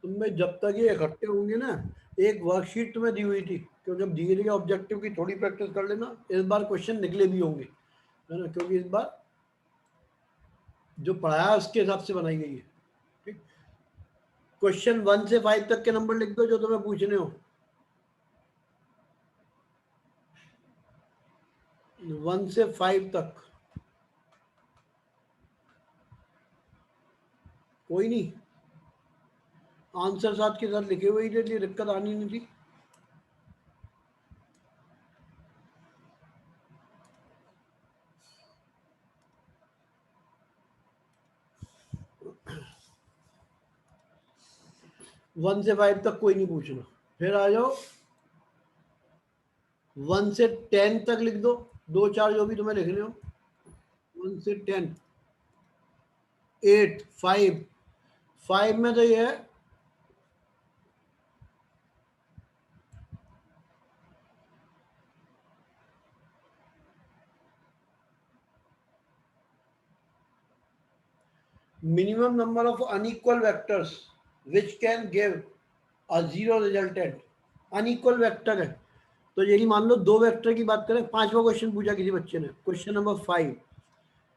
तुम्हें जब तक ये इकट्ठे होंगे ना, एक वर्कशीट तुम्हें दी हुई थी, क्योंकि जब दिए गए ऑब्जेक्टिव की थोड़ी प्रैक्टिस कर लेना, इस बार क्वेश्चन निकले भी होंगे, है ना, क्योंकि इस बार जो पढ़ाया उसके हिसाब से बनाई गई है। ठीक, क्वेश्चन 1 से 5 तक के नंबर लिख दो जो तुम्हें पूछने हो। 1 से 5 तक कोई नहीं, आंसर साथ के साथ लिखे हुए ही थे, इसलिए दिक्कत आनी नहीं थी। वन से 5 तक कोई नहीं पूछना। फिर आ जाओ 1 से 10 तक लिख दो, दो चार जो भी तुम्हें लिखने हो। 1 से 10, 8, 5, 5 में तो ये है minimum number of unequal vectors which can give a zero resultant। Unequal vector है, तो यही मान लो दो वेक्टर की बात करें, पांचवा क्वेश्चन पूछा किसी बच्चे ने, क्वेश्चन नंबर 5,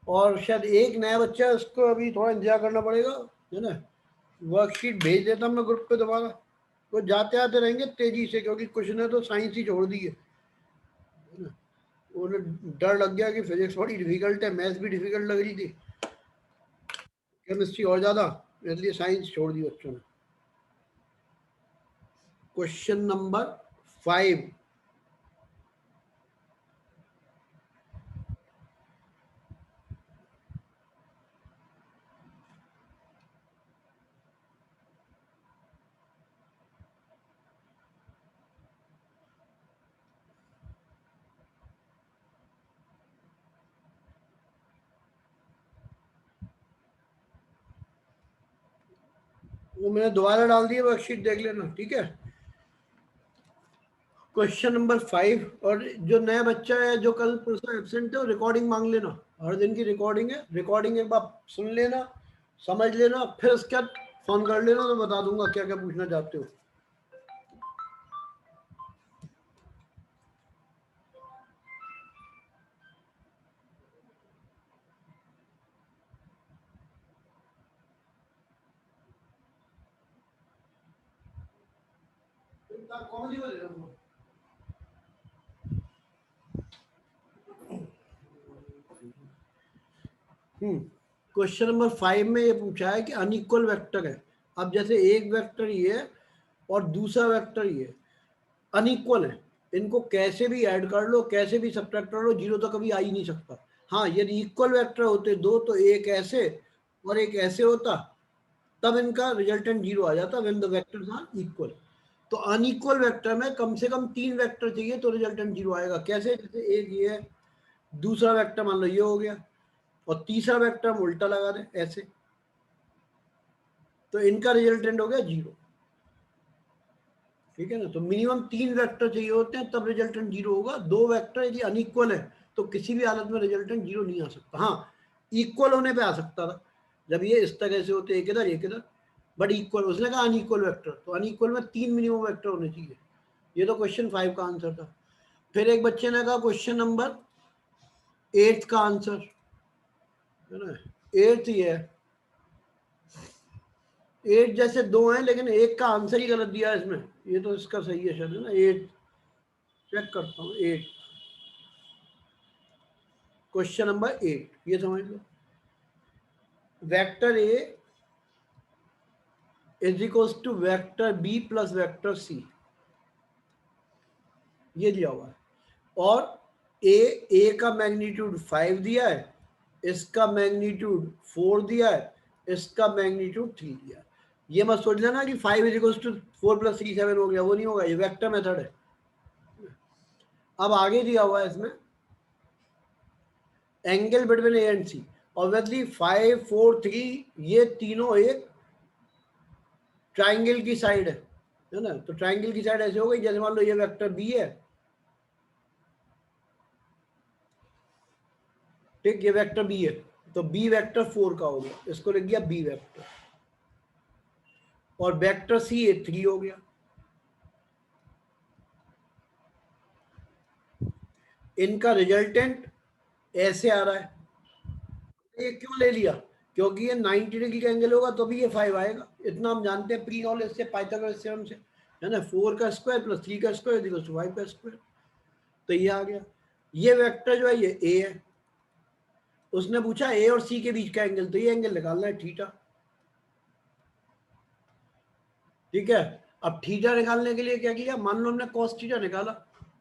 और शायद एक नया बच्चा है, उसको अभी थोड़ा इंतजार करना पड़ेगा, है ना। वर्कशीट भेज देता मैं ग्रुप पे दोबारा, तो जाते आते रहेंगे तेजी से, क्योंकि कुछ ने तो साइंस ही छोड़ दी है ना। उन्हें डर लग गया कि फिजिक्स बड़ी डिफिकल्ट है, मैथ्स भी डिफिकल्ट लग रही थी, केमिस्ट्री और ज्यादा, इसलिए साइंस छोड़ दी बच्चों ने। क्वेश्चन नंबर 5, वो मैंने दोबारा डाल दिया, वर्कशीट देख लेना, ठीक है। क्वेश्चन नंबर 5, और जो नया बच्चा है जो कल परसों एब्सेंट है, वो रिकॉर्डिंग मांग लेना, हर दिन की रिकॉर्डिंग है, रिकॉर्डिंग एक बार सुन लेना, समझ लेना, फिर उसके बाद फोन कर लेना, तो बता दूंगा क्या क्या पूछना चाहते हो। क्वेश्चन नंबर 5 में ये पूछा है कि अनइक्वल वेक्टर है। अब जैसे एक वेक्टर ये है और दूसरा वेक्टर ये है, अनइक्वल है, इनको कैसे भी ऐड कर लो, कैसे भी सब्ट्रैक्ट कर लो, जीरो तो कभी आ ही नहीं सकता। हाँ, यदि इक्वल वेक्टर होते दो, तो एक ऐसे और एक ऐसे होता, तब इनका रिजल्टेंट जीरो आ जाता, when the vectors are equal. तो अनइक्वल वेक्टर में कम से कम 3 वेक्टर चाहिए तो रिजल्टेंट जीरो आएगा। कैसे? जैसे एक ये है, दूसरा वेक्टर मान लो ये हो गया, और तीसरा वेक्टर हम उल्टा लगा दें ऐसे, तो इनका रिजल्टेंट हो गया जीरो। ठीक है ना, तो मिनिमम 3 वेक्टर चाहिए होते हैं तब रिजल्टेंट जीरो होगा। दो वेक्टर यदि अनइक्वल है तो किसी भी हालत में रिजल्टेंट जीरो नहीं आ सकता। हाँ, इक्वल होने पे आ सकता था, जब ये इस तरह से होते, एक इधर एक इधर, बट इक्वल, उसने कहा अनइक्वल वेक्टर, तो अनइक्वल में 3 मिनिमम वेक्टर होने चाहिए। ये तो क्वेश्चन 5 का आंसर था। फिर एक बच्चे ने कहा क्वेश्चन नंबर 8 का आंसर, है ना, 8 ये है, 8 जैसे दो हैं लेकिन एक का आंसर ही गलत दिया है इसमें, ये तो इसका सही है शायद, है ना। 8 चेक करता हूँ, 8, क्वेश्चन नंबर 8 ये समझ लो, vector A is equals to vector B plus vector C, ये दिया हुआ है, और ए का मैग्नीट्यूड 5 दिया है, इसका मैग्नीट्यूड 4 दिया है, इसका मैग्नीट्यूड 3 दिया है। ये मत सोच लेना कि 5 इज इक्वल्स टू 4 प्लस 3 7 हो गया, वो नहीं होगा, ये वेक्टर मेथड है। अब आगे दिया हुआ है इसमें angle between A and C, obviously 5 4 3 ये तीनों एक ट्राइंगल की साइड है ना। तो ट्राइंगल की साइड ऐसे हो गई, जैसे मान लो ये वेक्टर बी है, ठीक, ये वेक्टर बी है, तो बी वेक्टर 4 का हो गया, इसको लिख दिया बी वेक्टर। और वेक्टर सी ए 3 हो गया। इनका रिजल्टेंट ऐसे आ रहा है। ये क्यों ले लिया? क्योंकि ये 90 डिग्री का एंगल होगा तो भी ये 5 आएगा। इतना हम जानते हैं प्री नॉलेज से, पाइथागोरस थ्योरम से, है ना। 4 का स्क्वायर प्लस 3 का स्क्वायर इक्वल्स टू 5 का स्क्वायर। तो ये आ गया। ये वेक्टर जो है ये ए है। उसने पूछा ए और सी के बीच का एंगल, तो ये एंगल निकालना है थीटा। ठीक है। अब थीटा निकालने के लिए क्या किया, मान लो हमने कॉस थीटा निकाला,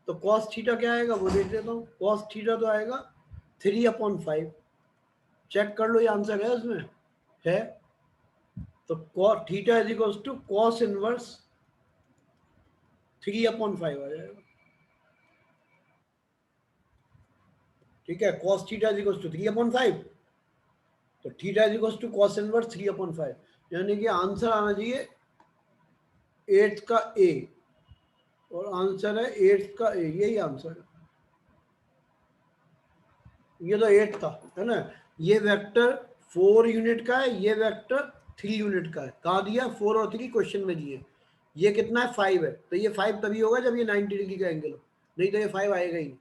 तो कॉस थीटा क्या आएगा वो देख लेता हूँ। कॉस थीटा तो आएगा 3/5। चेक कर लो ये आंसर है उसमें, है। तो cos theta is equals to cos inverse 3/5 आ जाएगा। ठीक है, cos theta is equals to 3/5, तो theta is equals to cos inverse 3/5, यानी कि आंसर आना चाहिए 8 का ए, और आंसर है 8 का ए, यही आंसर है। ये तो 8 था, है ना। ये वेक्टर 4 यूनिट का है, ये वेक्टर 3 यूनिट का है। कहाँ दिया? 4 और 3 क्वेश्चन में दिए। ये कितना है? 5 है। तो ये 5 तभी होगा जब ये 90 डिग्री का एंगल हो, नहीं तो ये 5 आएगा ही नहीं।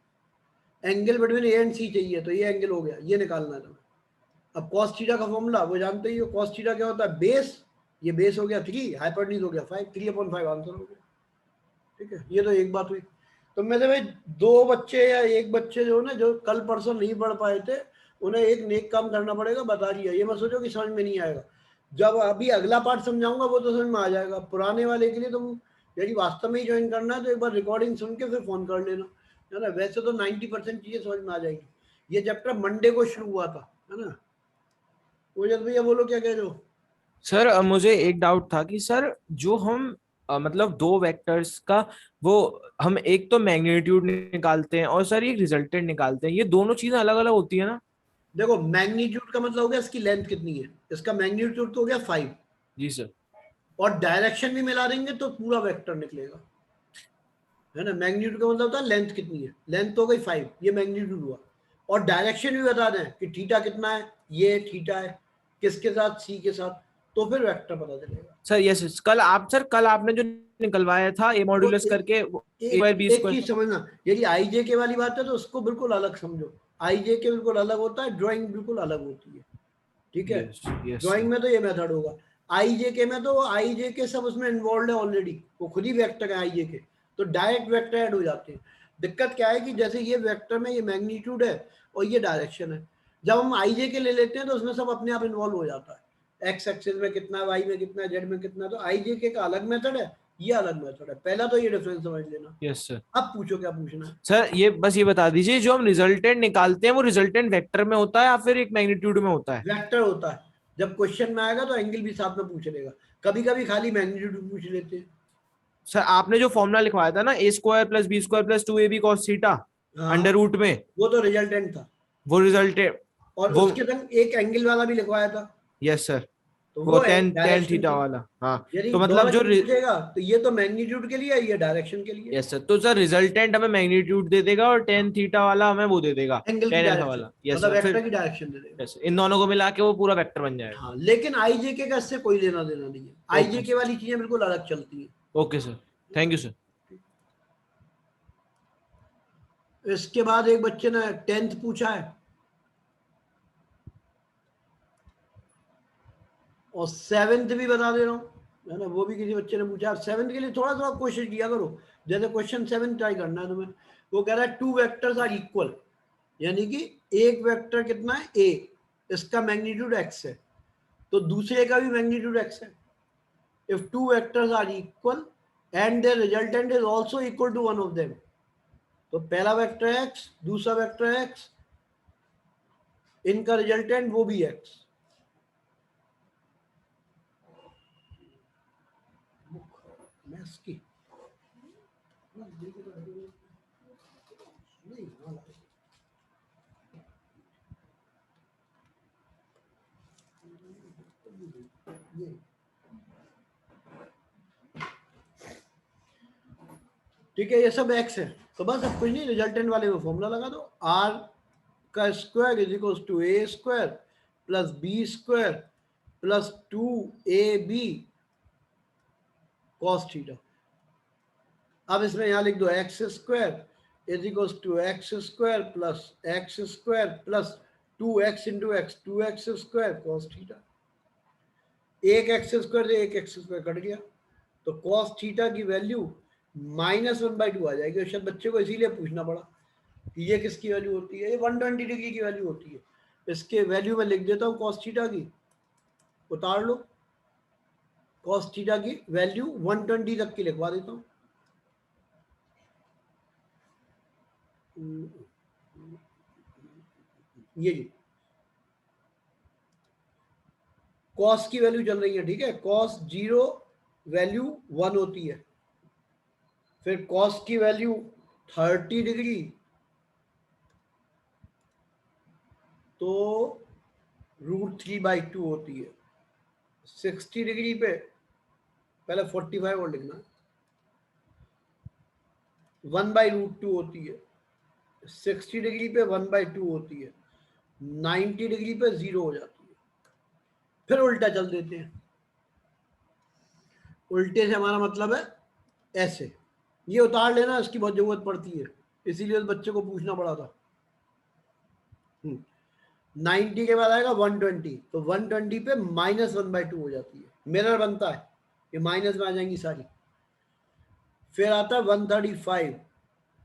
एंगल बिटवीन ए एंड सी चाहिए, तो ये एंगल हो गया, ये निकालना है तुम्हें। अब कॉस थीटा का फॉर्मूला वो जानते ही हो। कॉस थीटा क्या होता है? बेस, ये बेस हो गया 3, हाइपोटेन्यूज हो गया 5, 3/5 आंसर हो गया। ठीक है, ये तो एक बात हुई। तो मेरे भाई 2 बच्चे या एक बच्चे जो ना, जो कल परसों नहीं पढ़ पाए थे, उन्हें एक नेक काम करना पड़ेगा, बता दिया। ये मत सोचो कि समझ में नहीं आएगा, जब अभी अगला पार्ट समझाऊंगा वो तो समझ में आ जाएगा। पुराने वाले के लिए तुम यदि वास्तव में ही ज्वाइन करना है तो एक बार रिकॉर्डिंग सुन के फिर फोन कर लेना, है ना। वैसे तो 90% चीजें समझ में आ जाएगी। ये चैप्टर मंडे को शुरू हुआ था, है ना। ओजस भैया बोलो, क्या कह रहे हो? सर मुझे एक डाउट था कि सर जो हम मतलब दो वेक्टर्स का वो हम एक तो मैग्नीट्यूड निकालते हैं और सर एक रिजल्टेंट निकालते हैं, ये दोनों चीजें अलग अलग होती है ना? देखो, मैग्नीट्यूड का मतलब हो गया इसकी लेंथ कितनी है। इसका मैग्नीट्यूड तो हो गया 5, जी सर। और डायरेक्शन भी मिला देंगे तो पूरा वेक्टर निकलेगा, है ना। मैग्नीट्यूड का मतलब होता है लेंथ कितनी है। लेंथ तो हो गई 5, ये मैग्नीट्यूड हुआ। और डायरेक्शन भी बता दें कि थीटा कितना है, ये थीटा है, किसके साथ? सी के साथ, तो फिर वेक्टर पता चलेगा। सर यस, कल आपने जो निकलवाया था ए तो मॉड्यूलस करके ए स्क्वायर बी एक स्क्वायर। चीज समझना, यदि आई जे के वाली बात है तो उसको बिल्कुल अलग समझो। आई जे के बिल्कुल अलग होता है, ड्राइंग बिल्कुल अलग होती है। ठीक है, यस यस ड्राइंग सर। में तो ये मेथड होगा। आई जे के में तो आई जे के सब उसमें इन्वॉल्व है ऑलरेडी, वो खुद ही वेक्टर है आई जे के, तो डायरेक्ट वेक्टर ऐड हो जाते हैं। दिक्कत क्या है कि जैसे ये वेक्टर में ये मैग्नीट्यूड है और ये डायरेक्शन है, जब हम आई जे के ले लेते हैं तो उसमें सब अपने आप इन्वॉल्व हो जाता है। एक्स एक्सिस में कितना, वाई में कितना, जेड में कितना। तो आई जे के का अलग मेथड है, ये अलग मेथड है। पहला तो ये डिफरेंस समझ लेना। Yes sir. अब पूछो क्या पूछना है। सर ये बस ये बता दीजिए, जो हम रिजल्टेंट निकालते हैं वो रिजल्टेंट वेक्टर में होता है या फिर एक मैग्नीट्यूड में होता है? वेक्टर होता है। जब क्वेश्चन में आएगा तो एंगल भी साथ में पूछ लेगा, कभी कभी खाली मैग्नीट्यूड पूछ लेते हैं। सर आपने जो फॉर्मूला लिखवाया था ना, A square plus B square plus 2ab cos theta हाँ, अंडर रूट में, वो तो रिजल्टेंट था। वो रिजल्ट और वो उसके संग एक एंगल वाला भी लिखवाया था, यस सर, तो वो वो है टेन टेन डायरेक्शन थीटा थी। वाला, हाँ। यदि तो मतलब दोनों जो चीज पूछेगा तो ये तो मैग्नीट्यूड के लिए है, ये डायरेक्शन के लिए। यस सर, तो सर रिजल्टेंट हमें मैग्नीट्यूड दे देगा और टेन थीटा वाला हमें वो दे देगा, एंगल की टेन अल्फा डायरेक्शन, वाला। यस मतलब सर, वेक्टर फिर की डायरेक्शन दे देगा। यस इन दोनों को मिला के वो पूरा वेक्टर बन जाएगा। हाँ, लेकिन आईजेके का इससे कोई लेना देना नहीं है। Okay IJK sir. वाली चीजें बिल्कुल अलग चलती है। Okay sir, thank you sir. इसके बाद एक बच्चे ने 10th पूछा है, और 7th भी बता दे रहा हूँ, है ना। वो भी किसी बच्चे ने पूछा। 7th के लिए थोड़ा थोड़ा कोशिश किया करो। जैसे क्वेश्चन 7 ट्राई करना है तुम्हें। वो कह रहा है 2 वेक्टर्स आर इक्वल, यानी कि एक वेक्टर कितना है ए, इसका मैग्नीट्यूड एक्स है, तो दूसरे का भी मैग्नीट्यूड एक्स है। If 2 vectors are equal and their resultant is also equal to one of them, तो पहला वेक्टर एक्स, दूसरा वेक्टर एक्स, इनका रिजल्टेंट वो भी एक्स। मैथ्स की ठीक है, ये सब एक्स है। तो बस अब कुछ नहीं, रिजल्टेंट वाले में फॉर्मूला लगा दो। आर का square is equal to A square plus B square plus 2ab cos theta. अब इसमें यहाँ लिख दो x square is equal to x square plus 2x into x, 2x square cos theta. एक एक्स स्क्वायर से एक x square कट गया, तो कॉस थीटा की वैल्यू -1/2 आ जाएगी। और शायद बच्चे को इसीलिए पूछना पड़ा कि ये किसकी वैल्यू होती है, ये 120 डिग्री की वैल्यू होती है। इसके वैल्यू में लिख देता हूँ कॉस थीटा की, उतार लो, कॉस थीटा की वैल्यू 120 तक की लिखवा देता हूँ। ये जी कॉस की वैल्यू चल रही है, ठीक है, कॉस 0 वैल्यू 1 होती है, फिर कॉस की वैल्यू 30 डिग्री तो √3/2 होती है। 60 डिग्री पे पहले 45 और लिखना, 1/√2 होती है। 60 डिग्री पे 1/2 होती है, 90 डिग्री पे 0 हो जाती है। फिर उल्टा चल देते हैं, उल्टे से हमारा मतलब है ऐसे, ये उतार लेना, इसकी बहुत जरूरत पड़ती है, इसीलिए उस बच्चे को पूछना पड़ा था। 90 के बाद आएगा 120, तो 120 पे -1/2 हो जाती है, मिरर बनता है, ये माइनस में आ जाएंगी सारी। फिर आता है 135,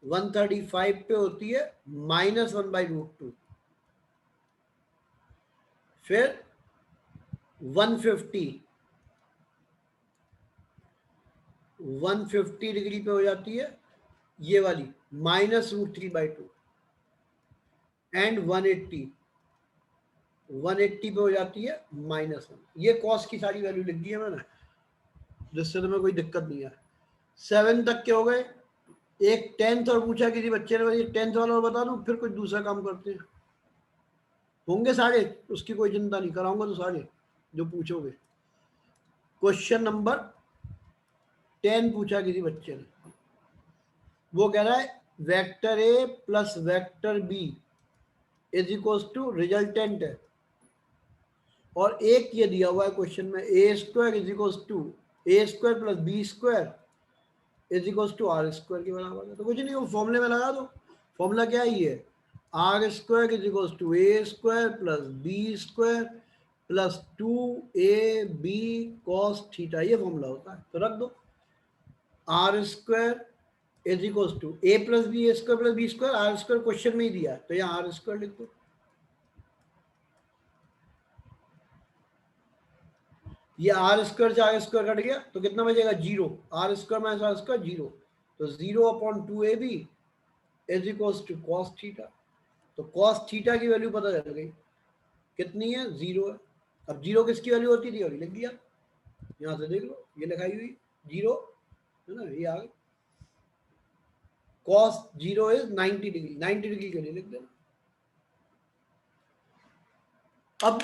135 पे होती है -1/√2। फिर 150, 150 डिग्री पे हो जाती है ये वाली -√3/2। एंड 180, 180 पे हो जाती है -1। ये कॉस की सारी वैल्यू लिख दी है मैंने, जिससे तुम्हें कोई दिक्कत नहीं है। 7 तक के हो गए। एक 10th और पूछा किसी बच्चे ने, 10th वाला और बता दूं, फिर कुछ दूसरा काम करते हैं। होंगे सारे, उसकी कोई चिंता नहीं, कराऊंगा तो सारे जो पूछोगे। क्वेश्चन नंबर 10 पूछा किसी बच्चे ने, वो कह रहा है vector A plus vector B is equal to resultant है, और एक ये दिया हुआ है क्वेश्चन में A square is equal to A square plus B square is equal to R square के बराबर है। तो कुछ नहीं, वो फॉर्मूले में लगा दो। फॉर्मूला क्या है, ये R square is equal to A square plus B square plus 2ab cos theta, ये फॉर्मूला होता है। तो रख दो R square is equal to A plus B, A square plus B square, R square question में ही दिया है, तो यहाँ आर स्क्वायर लिख दो। ये आर स्क्वायर से आर स्क्वायर कट गया तो कितना बचेगा, 0। R square minus R square 0, तो 0/2ab is equal to cos theta. तो कॉस थीटा की वैल्यू पता चल गई, कितनी है, 0 है। अब 0 किसकी वैल्यू होती थी, अभी लिख दिया, यहाँ से देख लो, ये लिखाई हुई 0 है ना, ये आ गई। कॉस 0 इज 90 डिग्री, 90 डिग्री के लिए लिख देना। अब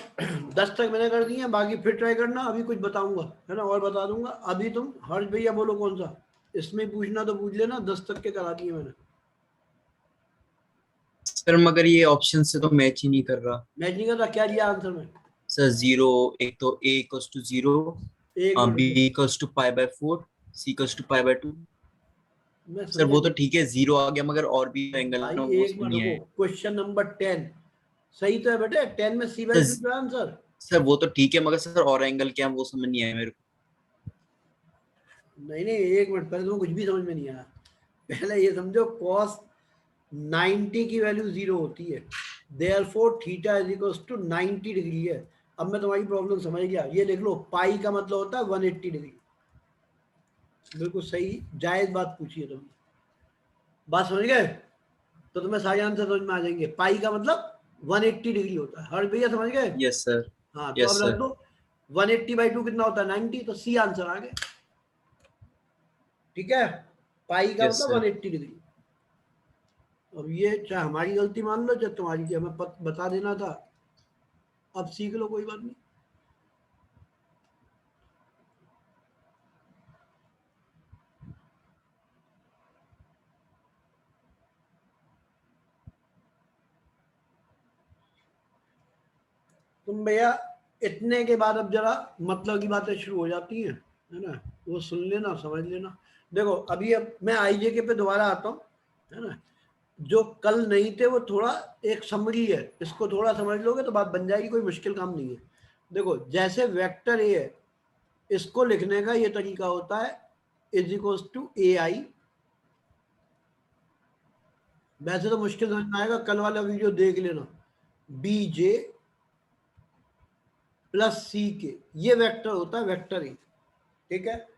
10 तक मैंने कर दिए, बाकी फिर ट्राई करना, अभी कुछ बताऊंगा है ना, और बता दूंगा। अभी तुम हर्ष भैया बोलो कौन सा, इसमें पूछना तो पूछ लेना, 10 तक के करा दिए मैंने। सर मगर ये ऑप्शन से तो मैच ही नहीं कर रहा। मैच नहीं कर रहा, क्या दिया आंसर में? सर 0, एक तो a इक्वल्स टू 0, एक b minute equals to π/4, c equals to π/2। मैं सर समझा वो तो नहीं ठीक है, 0 आ गया, मगर और भी एंगल भाई, ना वो एक समझ मिनट नहीं रुको। आए। क्वेश्चन नंबर 10 सही तो है बेटे, 10 में c/2 सर का आंसर। सर वो तो ठीक है, मगर सर और एंगल क्या है वो समझ नहीं आया मेरे को। नहीं नहीं, एक मिनट, पहले तुम्हें कुछ भी समझ में नहीं आया। पहले ये समझो कॉस 90 की वैल्यू 0 होती है, therefore theta is equal to 90 degree है। अब मैं तुम्हारी प्रॉब्लम समझ गया, ये लिख लो, पाई का मतलब होता है 180 डिग्री। बिल्कुल सही जायज बात पूछी है तुमने, बात समझ गए? तो तुम्हें सारे आंसर समझ में आ जाएंगे। पाई का मतलब 180 डिग्री होता है, हर भैया समझ गए? Yes sir. हाँ, तो यस अब रख सर। दो 180/2 कितना होता है, 90, तो सी आंसर आ गया। ठीक है, पाई का यस मतलब सर। 180 डिग्री। अब ये चाहे हमारी गलती मान लो चाहे तुम्हारी, कि हमें बता देना था, अब सीख लो, कोई बात नहीं। तुम भैया इतने के बाद अब जरा मतलब की बातें शुरू हो जाती हैं, है ना। वो सुन लेना, समझ लेना। देखो अभी अब मैं आईजेके पे दोबारा आता हूँ, है ना। जो कल नहीं थे वो थोड़ा एक समरी है, इसको थोड़ा समझ लोगे तो बात बन जाएगी, कोई मुश्किल काम नहीं है। देखो जैसे वेक्टर ए है, इसको लिखने का ये तरीका होता है इज इक्वल्स टू ए आई। वैसे तो मुश्किल समझ में आएगा, कल वाला वीडियो देख लेना। बी जे प्लस सी के, ये वेक्टर होता है वेक्टर ए, ठीक है।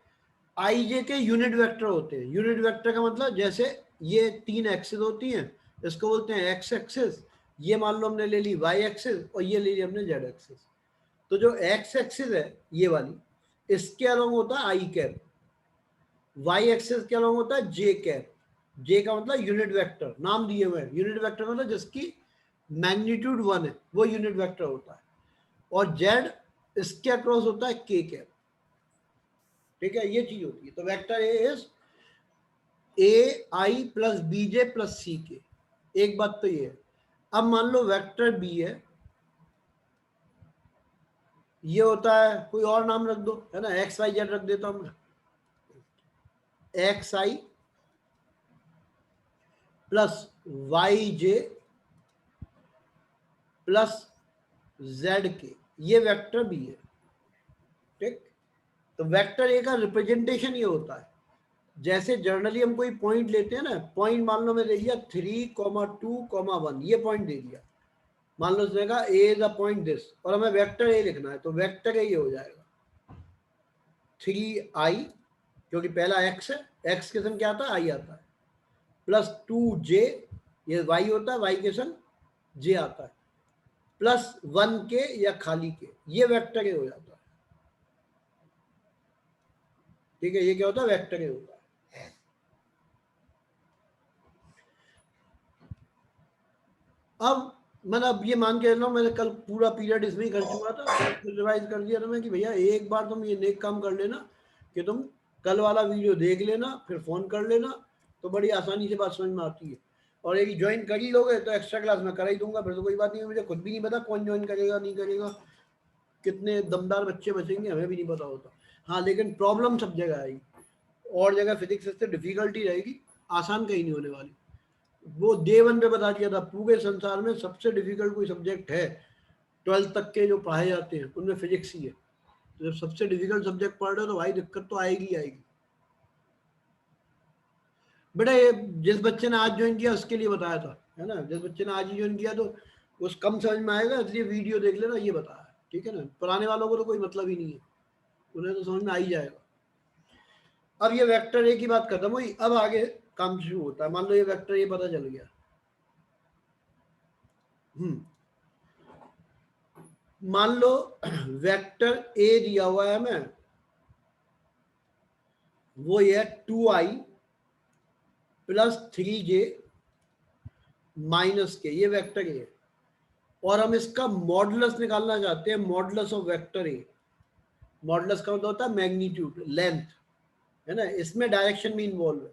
आई जे के यूनिट वेक्टर होते हैं। यूनिट वेक्टर का मतलब जैसे ये 3 एक्सिस होती हैं, इसको बोलते हैं एक्स एक्सिस। ये मान लो हमने ले ली वाई एक्सिस और ये ले ली हमने जेड एक्सिस। तो जो एक्स एक्सिस है ये वाली, इसके अलोंग होता है आई कैप, वाई एक्सिस के अलोंग होता है जे कैप। जे का मतलब यूनिट वेक्टर, नाम दिए हुए हैं। यूनिट वेक्टर मतलब जिसकी मैग्नीट्यूड 1 है वो यूनिट वेक्टर होता है। और जेड इसके अक्रॉस होता है के कैप, ठीक है। ये चीज होती है। तो vector A is A I plus B J plus C K. एक बात तो ये है। अब मान लो वेक्टर बी है, ये होता है, कोई और नाम रख दो, है ना, एक्स वाई जेड रख देता हूं मैं, एक्स आई प्लस वाई जे प्लस जेड के, ये वेक्टर बी है, ठीक। तो वेक्टर ए का रिप्रेजेंटेशन ये होता है, जैसे जर्नली हम कोई पॉइंट लेते हैं ना, पॉइंट मान लो मैं दे दिया 3,2,1, ये पॉइंट दे दिया। मान लो उसने कहा ए इज अ पॉइंट दिस, और हमें वेक्टर ए लिखना है, तो वेक्टर ए ये हो जाएगा 3i, क्योंकि पहला एक्स है, एक्स के संग क्या आता है, आई आता है, प्लस 2j, ये वाई होता है, वाई के संग जे आता है, प्लस 1k या खाली के, ये वेक्टर ए हो जाता है, ठीक है। ये क्या होता है, वेक्टर ए होता है। अब मैंने अब ये मान के चल रहा हूँ, मैंने कल पूरा पीरियड इसमें ही कर चुका था, फिर रिवाइज कर दिया था मैं कि भैया एक बार तुम ये नेक काम कर लेना कि तुम कल वाला वीडियो देख लेना, फिर फोन कर लेना, तो बड़ी आसानी से बात समझ में आती है। और एक ज्वाइन कर ही लोगे तो एक्स्ट्रा क्लास में करा ही दूंगा, फिर तो कोई बात नहीं। मुझे खुद भी नहीं पता कौन ज्वाइन करेगा नहीं करेगा, कितने दमदार बच्चे बचेंगे हमें भी नहीं पता होता। हाँ लेकिन प्रॉब्लम सब जगह आएगी, और जगह फिजिक्स से डिफिकल्टी रहेगी, आसान कहीं नहीं होने वाली। वो डे 1 पे बता दिया था, पूरे संसार में सबसे डिफिकल्ट कोई सब्जेक्ट है 12th तक के जो पढ़ाए जाते हैं उनमें फिजिक्स ही है। तो जब सबसे डिफिकल्ट सब्जेक्ट पढ़ रहे हो तो भाई दिक्कत तो आएगी ही आएगी। बेटा ये जिस बच्चे ने आज ज्वाइन किया उसके लिए बताया था, है ना, जिस बच्चे ने आज ही ज्वाइन किया तो उस कम समझ में आएगा, इसलिए वीडियो देख लेना, ये बताया, ठीक है ना। पुराने वालों को तो कोई मतलब ही नहीं है, उन्हें तो समझ में आ ही जाएगा। अब ये वेक्टर ए की बात खत्म हुई, अब आगे काम शुरू होता है। मान लो ये वेक्टर ए पता चल गया, मान लो वेक्टर ए दिया हुआ है हमें, वो ये 2i प्लस 3j माइनस के, ये वेक्टर ए है। और हम इसका मॉडुलस निकालना चाहते हैं, modulus of vector A. Modulus का मतलब होता है मैग्नीट्यूड, लेंथ, है ना, इसमें डायरेक्शन भी इन्वॉल्व है।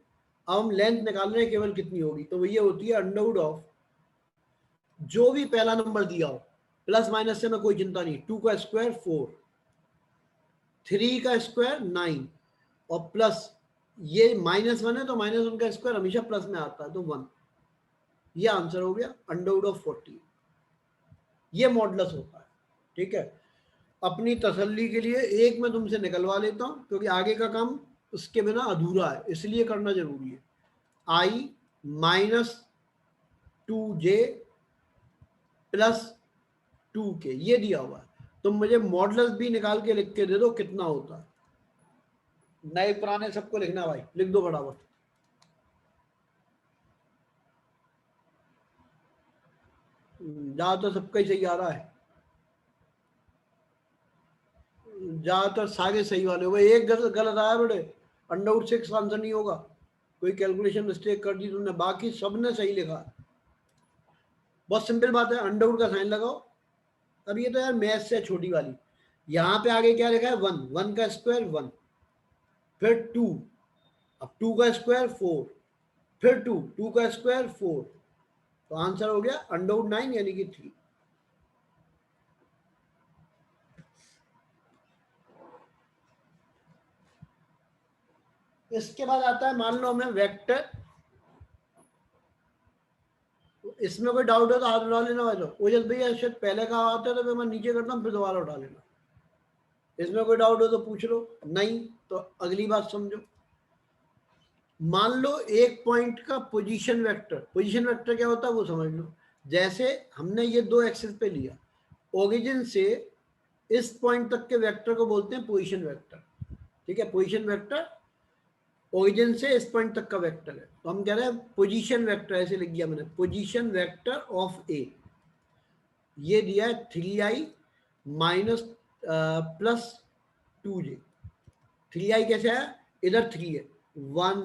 अब हम लेंथ निकाल रहे हैं केवल कितनी होगी, तो ये होती है अंडरवुड ऑफ जो भी पहला नंबर दिया हो, प्लस माइनस से मैं कोई चिंता नहीं, 2 का स्क्वायर 4, 3 का स्क्वायर 9, और प्लस ये -1 है तो -1 का स्क्वायर हमेशा प्लस में आता है, तो 1। ये आंसर हो गया अंडरवुड ऑफ 40। ये मॉडुलस होता है, ठीक है। अपनी तसल्ली के लिए एक मैं तुमसे निकलवा लेता हूं, क्योंकि आगे का काम उसके बिना अधूरा है, इसलिए करना जरूरी है। i -2j प्लस 2k, ये दिया हुआ है। तुम मुझे मॉडुलस भी निकाल के लिख के दे दो कितना होता है। नए पुराने सबको लिखना भाई, लिख दो फटाफट। ज्यादातर सबका ही सही आ रहा है, ज्यादातर सारे सही वाले हो गए। एक गलत आया बेटे, अंडरवुड 6 आंसर नहीं होगा, कोई कैलकुलेशन मिस्टेक कर दी तुमने, बाकी सबने सही लिखा। बहुत सिंपल बात है, अंडरवुड का साइन लगाओ। अब ये तो यार मैथ से छोटी वाली, यहाँ पे आगे क्या लिखा है, 1, 1 का स्क्वायर 1, फिर 2, अब 2 का स्क्वायर 4, फिर 2, 2 का स्क्वायर 4, तो आंसर हो गया अंडरवुड 9 यानी कि 3। इसके बाद आता है, मान लो हमें वेक्टर, इसमें कोई डाउट है तो हाथ उठा लेना भाई। तो ओजस भैया शायद पहले कहा आता है तो फिर मैं नीचे करता हूँ, फिर दोबारा उठा लेना। इसमें कोई डाउट हो तो पूछ लो, नहीं तो अगली बात समझो। मान लो एक पॉइंट का पोजीशन वेक्टर, पोजीशन वेक्टर क्या होता है वो समझ लो। जैसे हमने ये दो एक्सिस पे लिया, ओरिजिन से इस पॉइंट तक के वेक्टर को बोलते हैं पोजीशन वेक्टर, ठीक है। पोजीशन वेक्टर ओरिजिन से इस पॉइंट तक का वेक्टर है, तो हम कह रहे हैं पोजीशन वेक्टर, ऐसे लिख दिया मैंने, पोजीशन वेक्टर ऑफ ए। ये दिया है 3i minus plus 2j। 3i कैसे है, इधर 3 है, 1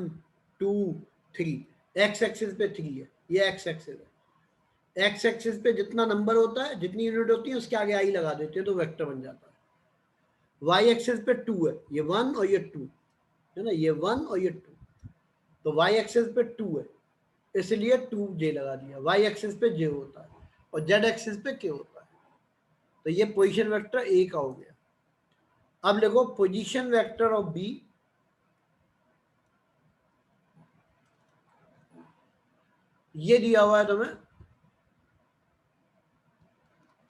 2 3, एक्स एक्सिस पे 3 है, ये एक्स एक्सिस है। एक्स एक्सिस पे जितना नंबर होता है, जितनी यूनिट होती है उसके आगे आई लगा देते हैं तो वेक्टर बन जाता है। वाई एक्सिस पे 2 है, ये 1 और ये 2 है ना, ये 1 और ये 2, तो वाई एक्सिस पे 2 है इसलिए 2j लगा दिया। वाई एक्सिस पे j होता है और जेड एक्सिस पे k होता है, तो ये पोजीशन वेक्टर ए का हो गया। अब देखो पोजीशन वेक्टर ऑफ बी, ये दिया हुआ है तुम्हें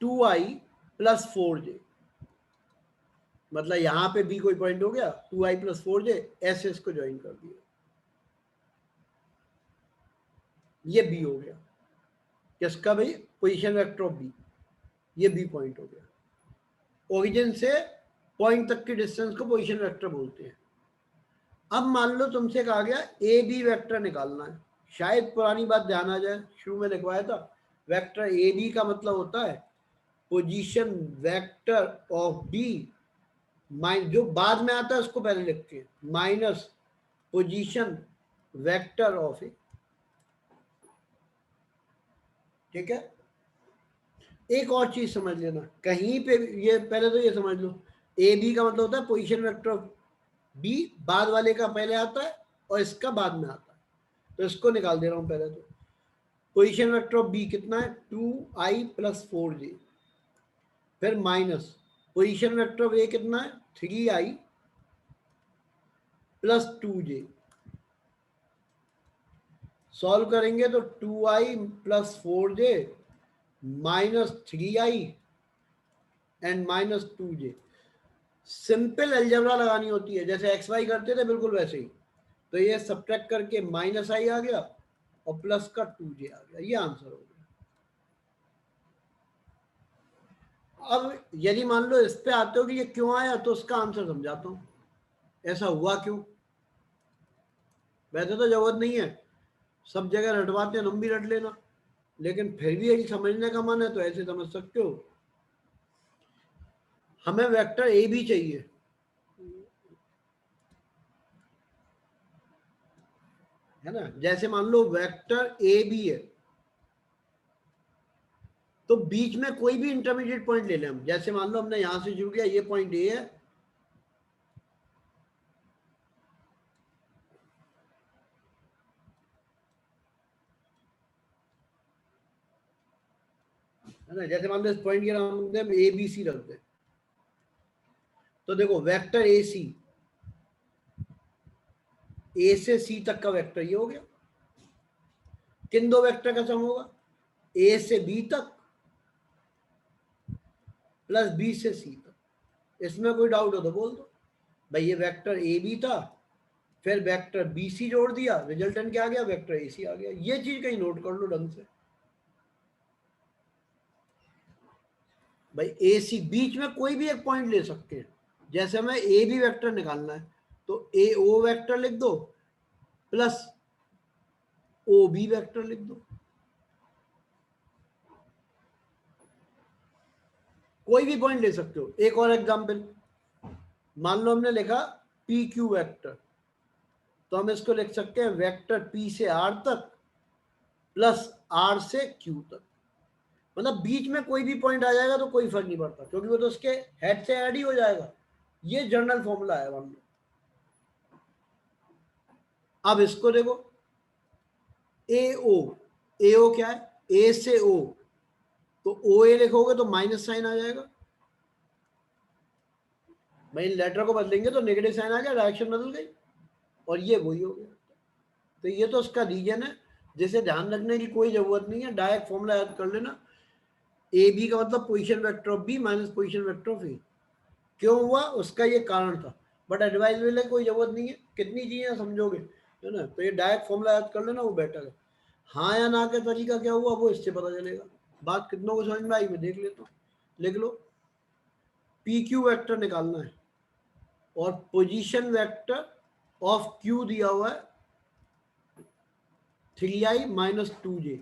2i प्लस 4j, मतलब यहां पे बी कोई पॉइंट हो गया, 2i प्लस 4j, ऐसे इसको ज्वाइन कर दिया, ये बी हो गया। किसका भाई, पोजीशन वेक्टर ऑफ बी, ये बी पॉइंट हो गया। ओरिजिन से पॉइंट तक की डिस्टेंस को पोजीशन वेक्टर बोलते हैं। अब मान लो तुमसे कहा गया ए बी वेक्टर निकालना है, शायद पुरानी बात ध्यान आ जाए, शुरू में लिखवाया था वेक्टर ए बी का मतलब होता है position vector of B minus, जो बाद में आता है उसको पहले लिखते हैं, minus position vector of A, ठीक है। एक और चीज समझ लेना कहीं पे, ये पहले तो ये समझ लो, ए बी का मतलब होता है पोजीशन वेक्टर ऑफ बी, बाद वाले का पहले आता है और इसका बाद में आता है, तो इसको निकाल दे रहा हूं पहले। तो पोजीशन वेक्टर ऑफ बी कितना है, 2i प्लस 4j, फिर minus position vector of A कितना है, 3i प्लस 2j। सॉल्व करेंगे तो 2i plus 4j minus 3i and minus 2j। Simple algebra लगानी होती है, जैसे एक्स वाई करते थे बिल्कुल वैसे ही। तो ये सब्ट्रैक्ट करके माइनस आई आ गया और प्लस का 2j आ गया, ये आंसर हो गया। अब यदि मान लो इस पे आते हो कि ये क्यों आया, तो उसका आंसर समझाता हूं, ऐसा हुआ क्यों। वैसे तो जरूरत नहीं है, सब जगह रटवाते हैं, तुम भी रट लेना, लेकिन फिर भी यदि समझने का मन है तो ऐसे समझ सकते हो। हमें वेक्टर ए भी चाहिए, है ना। जैसे मान लो वेक्टर ए बी है, तो बीच में कोई भी इंटरमीडिएट पॉइंट ले लें हम। जैसे मान लो हमने यहां से शुरू किया, ये पॉइंट ए है ना। जैसे मान लो इस पॉइंट के नाम हम ए बी सी रख दें, तो देखो वेक्टर ए सी, ए से सी तक का वेक्टर ये हो गया। किन दो वेक्टर का सम होगा, ए से बी तक प्लस बी से सी तक। इसमें कोई डाउट हो तो बोल दो भाई, ये वेक्टर ए बी था, फिर वेक्टर बी सी जोड़ दिया, रिजल्टेंट क्या आ गया, वेक्टर ए सी आ गया। ये चीज कहीं नोट कर लो ढंग से भाई। ए सी बीच में कोई भी एक पॉइंट ले सकते हैं। जैसे हमें ए बी वेक्टर निकालना है तो ए ओ वेक्टर लिख दो प्लस ओ बी वेक्टर लिख दो, कोई भी पॉइंट ले सकते हो। एक और एग्जांपल, मान लो हमने लिखा पी क्यू वेक्टर, तो हम इसको लिख सकते हैं वेक्टर पी से आर तक प्लस आर से क्यू तक। मतलब बीच में कोई भी पॉइंट आ जाएगा तो कोई फर्क नहीं पड़ता, क्योंकि वो तो उसके हेड से ऐड ही हो जाएगा। ये जनरल फॉर्मूला है मान लो। अब इसको देखो, ए ओ क्या है, ए से ओ, तो ओ ए लिखोगे तो माइनस साइन आ जाएगा भाई। लेटर को बदलेंगे तो नेगेटिव साइन आ गया, डायरेक्शन बदल गई। और ये वही हो गया। तो ये तो उसका रीजन है, जिसे ध्यान रखने की कोई जरूरत नहीं है, डायरेक्ट फॉर्मूला याद कर लेना। ए बी का मतलब position vector of B minus position vector of A. क्यों हुआ उसका ये कारण था, बट एडवाइस में कोई जरूरत नहीं है, कितनी चीजें समझोगे है ना। तो ये डायरेक्ट फॉर्मूला याद कर लेना, वो बेटर है। हाँ या ना का तरीका क्या हुआ वो इससे पता चलेगा। बात कितनों को समझ में आई मैं देख लेता हूँ। लिख लो, पी क्यू वेक्टर निकालना है और पोजीशन वेक्टर ऑफ क्यू दिया हुआ है 3i माइनस 2j।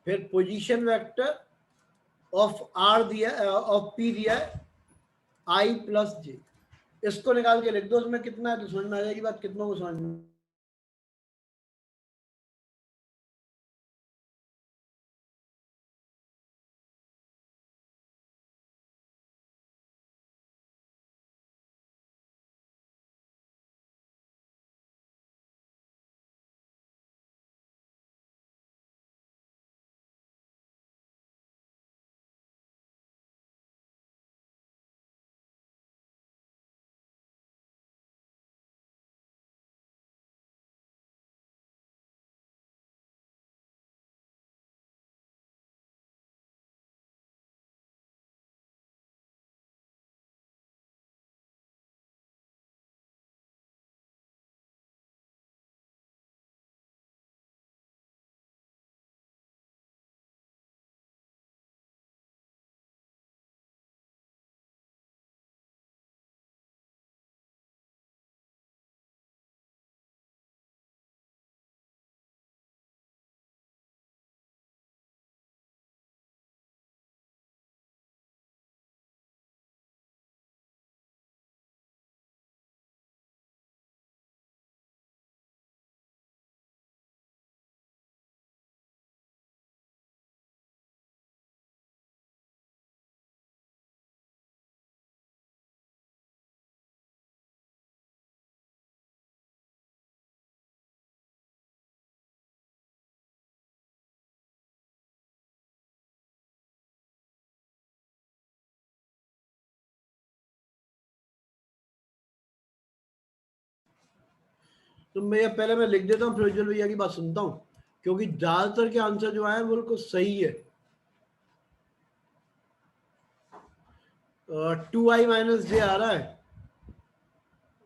फिर पोजीशन वेक्टर ऑफ आर दिया, ऑफ पी दिया है i प्लस j। इसको निकाल के लिख दो, उसमें कितना है तो समझ में आ जाएगी बात, कितनों को समझ में। तो पहले मैं लिख देता हूँ, फिर उज्जवल भैया की बात सुनता हूँ, क्योंकि ज्यादातर के आंसर जो आए वो बिल्कुल सही है। 2i माइनस जे आ रहा है,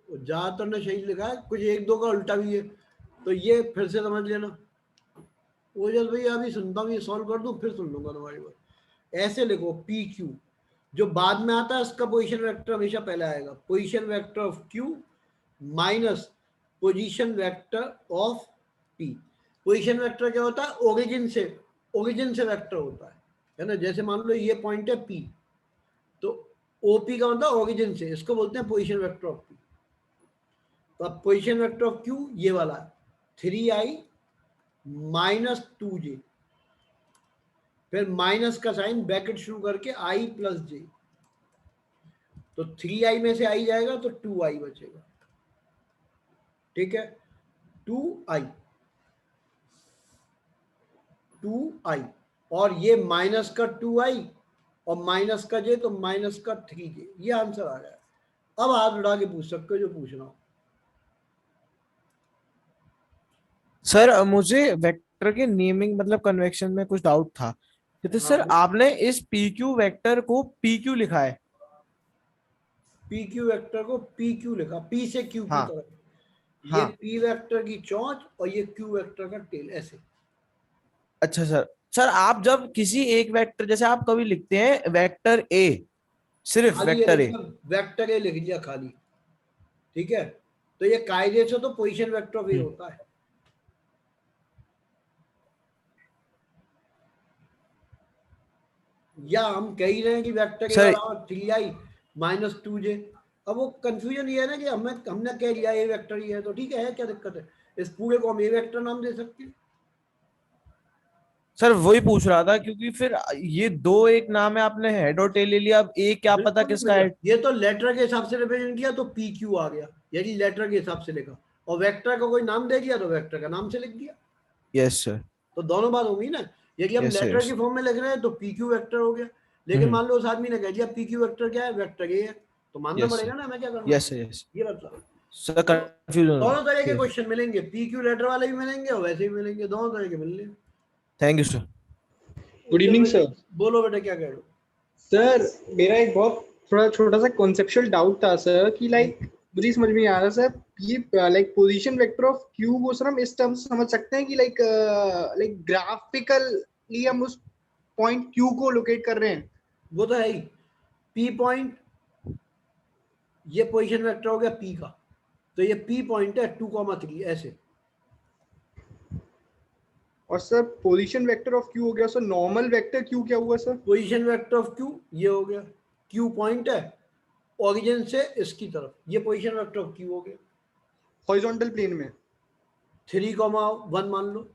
ज्यादातर ने सही लिखा है, कुछ एक दो का उल्टा भी है, तो ये फिर से समझ लेना। उज्जवल भैया अभी सुनता हूँ, ये सॉल्व कर दूं फिर सुन लूंगा तुम्हारी बात। ऐसे लिखो, पी क्यू जो बाद में आता है उसका पोजीशन वेक्टर हमेशा पहले आएगा, position vector of Q minus position vector of P. Position vector क्या होता है, ओरिजिन से वेक्टर होता है ना। जैसे मान लो ये पॉइंट है पी, तो ओपी का मतलब ओरिजिन से, इसको बोलते हैं पोजीशन वेक्टर ऑफ पी। तो अब पोजीशन वेक्टर ऑफ क्यू ये वाला है 3i माइनस 2j, फिर माइनस का साइन ब्रैकेट शुरू करके i प्लस j। तो 3i में से i जाएगा तो 2i बचेगा, ठीक है। 2i और ये माइनस का 2i और माइनस का j, तो माइनस का 3j। ये आंसर आ गया। अब हाथ उठा के पूछ सकते हो जो पूछना हो। सर मुझे वेक्टर के नेमिंग मतलब कन्वेक्शन में कुछ डाउट था। तो सर हाँ, आपने इस पी क्यू वेक्टर को पी क्यू लिखा है? पी क्यू वेक्टर को पी क्यू लिखा, पी से क्यू की हाँ तरफ। ये हाँ। पी वेक्टर की चोंच और ये क्यू वेक्टर का टेल, ऐसे। अच्छा सर, सर आप जब किसी एक वेक्टर, जैसे आप कभी लिखते हैं वेक्टर ए, सिर्फ खाली ये वेक्टर लिख ए। लिया, वेक्टर ए लिख लिया खाली, ठीक है। तो ये कायदे से तो पोजीशन वेक्टर ऑफ ए होता है। या हम कह ही रहे हैं कि वेक्टर ए सर बराबर 3i माइनस 2j। अब वो कंफ्यूजन ये है ना कि हमने कह लिया ए वेक्टर ही है, तो ठीक है, क्या दिक्कत है, इस पूरे को हम ए वेक्टर नाम दे सकते हैं। सर वही पूछ रहा था, क्योंकि फिर ये दो एक नाम है, आपने हेड और टेल ले लिया, अब ए क्या पता बिल्कुल नहीं किसका भैया, हेड। ये तो लेटर के हिसाब से रिप्रेजेंट किया तो पी क्यू आ गया, यदि लेटर के हिसाब से लिखा, और वेक्टर का कोई नाम दे दिया तो वेक्टर का नाम से लिख दिया। Yes sir. तो दोनों बात होगी ना। यदि हम यस लेटर यस। की फॉर्म में लिख रहे हैं तो पी क्यू वेक्टर हो गया, लेकिन मान लो उस आदमी ने कह दिया पी क्यू वेक्टर क्या है, वेक्टर ये है, तो मानना यस सर। पड़ेगा ना हमें क्या करना। Yes yes. ये मतलब सर कंफ्यूजन दोनों तरह के क्वेश्चन मिलेंगे, PQ लेटर वाले भी मिलेंगे और वैसे भी मिलेंगे, दोनों तरह के मिलेंगे। Thank you sir. Good evening sir. बोलो बेटा क्या कह रहे हो? सर मेरा एक बहुत थोड़ा छोटा सा कॉन्सेप्चुअल डाउट था सर कि लाइक मुझे समझ में नहीं आ रहा सर, ये like position vector of Q वो सर हम इस टर्म से समझ सकते हैं कि लाइक ग्राफिकली हम उस पॉइंट क्यू को लोकेट कर रहे हैं। वो तो है ही, P पॉइंट, ये पोजीशन वेक्टर हो गया P का, तो ये P पॉइंट है 2,3 ऐसे। और sir position vector of Q हो गया सर, नॉर्मल वेक्टर क्यू क्या हुआ sir? Position vector of Q ये हो गया, Q पॉइंट है ओरिजिन से इसकी तरफ, ये पोजीशन वेक्टर ऑफ Q हो गया। हॉरिजॉन्टल प्लेन में 3,1 मान लो,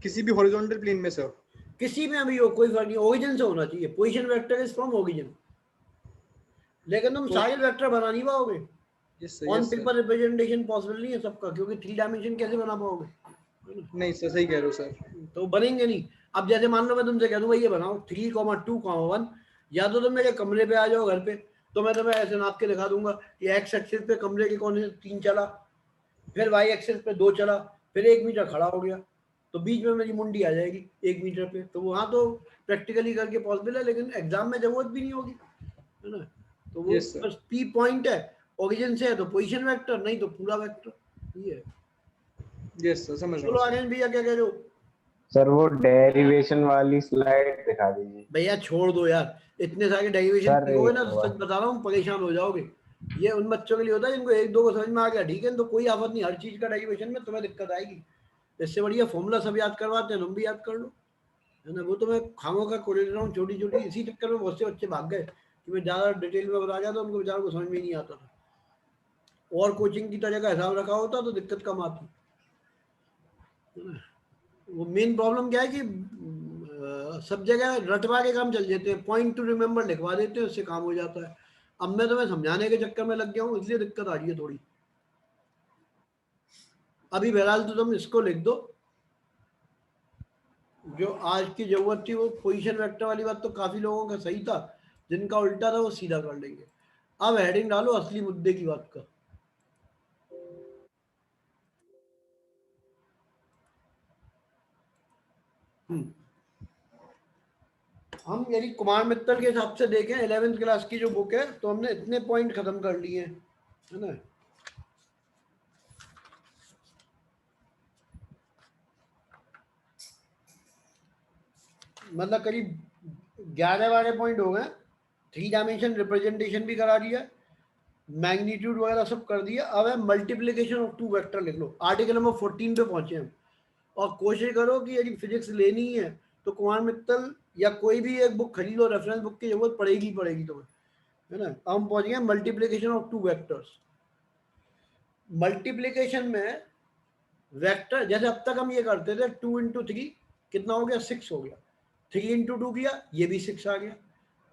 किसी भी हॉरिजॉन्टल प्लेन में सर, किसी में भी हो कोई फर्क नहीं, ओरिजिन से होना चाहिए। Position vector is from origin, लेकिन तुम सारे वेक्टर बना नहीं पाओगे। ऑन पेपर रिप्रेजेंटेशन पॉसिबल नहीं है सबका, क्योंकि 3 डायमेंशन कैसे बना पाओगे? नहीं सर सही कह रहे हो सर। तो बनेंगे नहीं। अब जैसे मान लो मैं तुमसे कह दूं भाई ये बनाओ 3,2,1, या तो तुम मेरे कमरे पे आ जाओ घर पे, तो मैं तुम्हें ऐसे नाप के दिखा दूंगा कि एक्स एक्सिस पे कमरे के कोने से 3 चला, फिर वाई एक्सिस पे 2 चला, फिर 1 मीटर खड़ा हो गया, तो बीच में मेरी मुंडी आ जाएगी 1 मीटर पे। तो वहां तो प्रैक्टिकली करके पॉसिबल है, लेकिन एग्जाम में जरूरत भी नहीं होगी, है ना? तो वो Yes, sir. बस P पॉइंट है, ओरिजिन से है तो पोजीशन वेक्टर, नहीं तो पूरा वेक्टर। ये है। यस सर समझ रहा बोलो हूँ। आर्यन भैया क्या कह रहे हो? सर वो डेरिवेशन वाली स्लाइड दिखा दीजिए। भैया छोड़ दो यार, इतने सारे डेरिवेशन सर, सीखोगे ना एक तो सच बता रहा हूँ परेशान हो जाओगे। ये उन बच्चों के लिए होता है जिनको 1-2 को समझ में आ गया, ठीक है, तो कोई आफत नहीं। हर चीज का डेरिवेशन में तुम्हें दिक्कत आएगी, इससे बढ़िया फॉर्मूला सब याद करवाते हैं, तुम भी याद कर लो, है ना? वो तो मैं खामों का कोड रहा हूँ छोटी छोटी, इसी चक्कर में बहुत से बच्चे भाग गए कि मैं ज्यादा डिटेल में बता गया तो उनको बेचारों को समझ में ही नहीं आता था। और कोचिंग की तरह का हिसाब रखा होता तो दिक्कत कम आती। वो मेन प्रॉब्लम क्या है कि सब जगह रटवा के काम चल जाते हैं, पॉइंट टू रिमेम्बर लिखवा देते हैं, उससे काम हो जाता है। अब मैं तुम्हें समझाने के चक्कर में लग गया हूँ, इसलिए दिक्कत आ रही है थोड़ी। अभी बहरहाल तो तुम इसको लिख दो, जो आज की जरूरत थी वो पोजीशन वेक्टर वाली बात तो काफी लोगों का सही था, जिनका उल्टा था वो सीधा कर लेंगे। अब हेडिंग डालो असली मुद्दे की बात का। हम यदि कुमार मित्तल के हिसाब से देखें 11th क्लास की जो बुक है, तो हमने इतने पॉइंट खत्म कर लिए हैं, है ना? मतलब करीब 11-12 पॉइंट हो गए। 3 डायमेंशन रिप्रेजेंटेशन भी करा दिया, मैग्नीट्यूड वगैरह सब कर दिया। अब है मल्टीप्लिकेशन ऑफ 2 वेक्टर लिख लो। आर्टिकल नंबर 14 पे पहुंचे हम, और कोशिश करो कि यदि फिजिक्स लेनी है तो कुमार मित्तल या कोई भी एक बुक खरीदो, रेफरेंस बुक की जरूरत पड़ेगी तुम्हें, है ना? हम पहुंच गए मल्टीप्लिकेशन ऑफ 2 वेक्टर्स। मल्टीप्लिकेशन में वेक्टर जैसे अब तक हम ये करते थे, 2 इंटू 3 कितना हो गया? 6 हो गया। 3 इंटू 2 किया, ये भी 6 आ गया।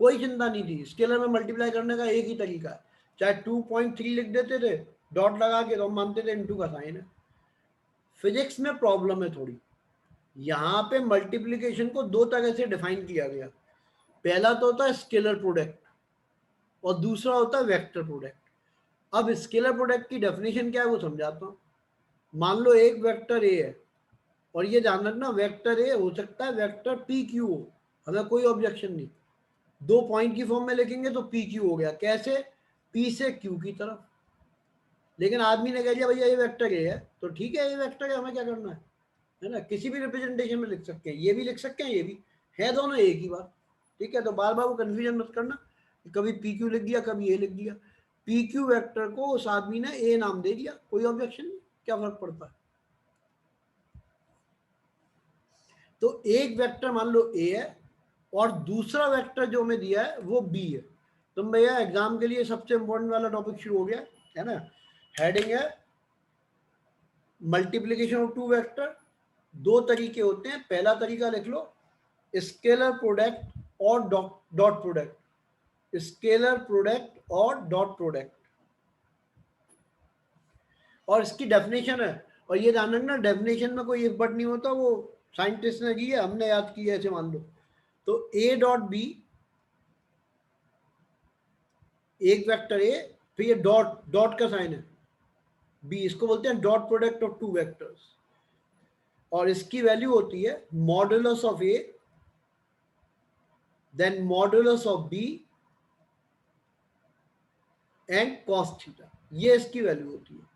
कोई चिंता नहीं थी। स्केलर में मल्टीप्लाई करने का एक ही तरीका है, चाहे 2.3 लिख देते थे डॉट लगा के, तो हम मानते थे इंटू का साइन है। फिजिक्स में प्रॉब्लम है थोड़ी, यहाँ पे मल्टीप्लिकेशन को 2 तरह से डिफाइन किया गया। पहला तो होता है स्केलर प्रोडक्ट और दूसरा होता है वेक्टर प्रोडक्ट। अब स्केलर प्रोडक्ट की डेफिनेशन क्या है वो समझाता हूँ। मान लो एक वेक्टर ए है, और ये ध्यान रखना वेक्टर ए हो सकता है वेक्टर पी क्यू हो, हमें कोई ऑब्जेक्शन नहीं। 2 पॉइंट की फॉर्म में लिखेंगे तो पी क्यू हो गया। कैसे? पी से क्यू की तरफ। लेकिन आदमी ने कह दिया भैया ये वेक्टर ए है, तो ठीक है ये वेक्टर है, हमें क्या करना है ना? किसी भी रिप्रेजेंटेशन में लिख सकते हैं, ये भी लिख सकते हैं, ये भी है, दोनों एक ही बात, ठीक है? तो बार बार वो कंफ्यूजन मत करना, कभी पी क्यू लिख दिया कभी ए लिख दिया। पी क्यू वेक्टर को उस आदमी ने ए नाम दे दिया, कोई ऑब्जेक्शन नहीं, क्या फर्क पड़ता है? तो एक वेक्टर मान लो ए है और दूसरा वेक्टर जो हमें दिया है वो बी है। तो भैया एग्जाम के लिए सबसे इंपॉर्टेंट वाला टॉपिक शुरू हो गया, है ना? हेडिंग है मल्टीप्लिकेशन ऑफ 2 वेक्टर। 2 तरीके होते हैं। पहला तरीका लिख लो स्केलर प्रोडक्ट और डॉट प्रोडक्ट, स्केलर प्रोडक्ट और डॉट प्रोडक्ट। और इसकी डेफिनेशन है, और ये ध्यान रखना डेफिनेशन में कोई इफ बट नहीं होता, वो साइंटिस्ट ने की है, हमने याद की है, ऐसे मान लो। तो ए डॉट बी, एक वेक्टर ए फिर ये डॉट डॉट का साइन है बी, इसको बोलते हैं dot product of two vectors, और इसकी वैल्यू होती है modulus of A then modulus of B and cos theta. ये इसकी वैल्यू होती है।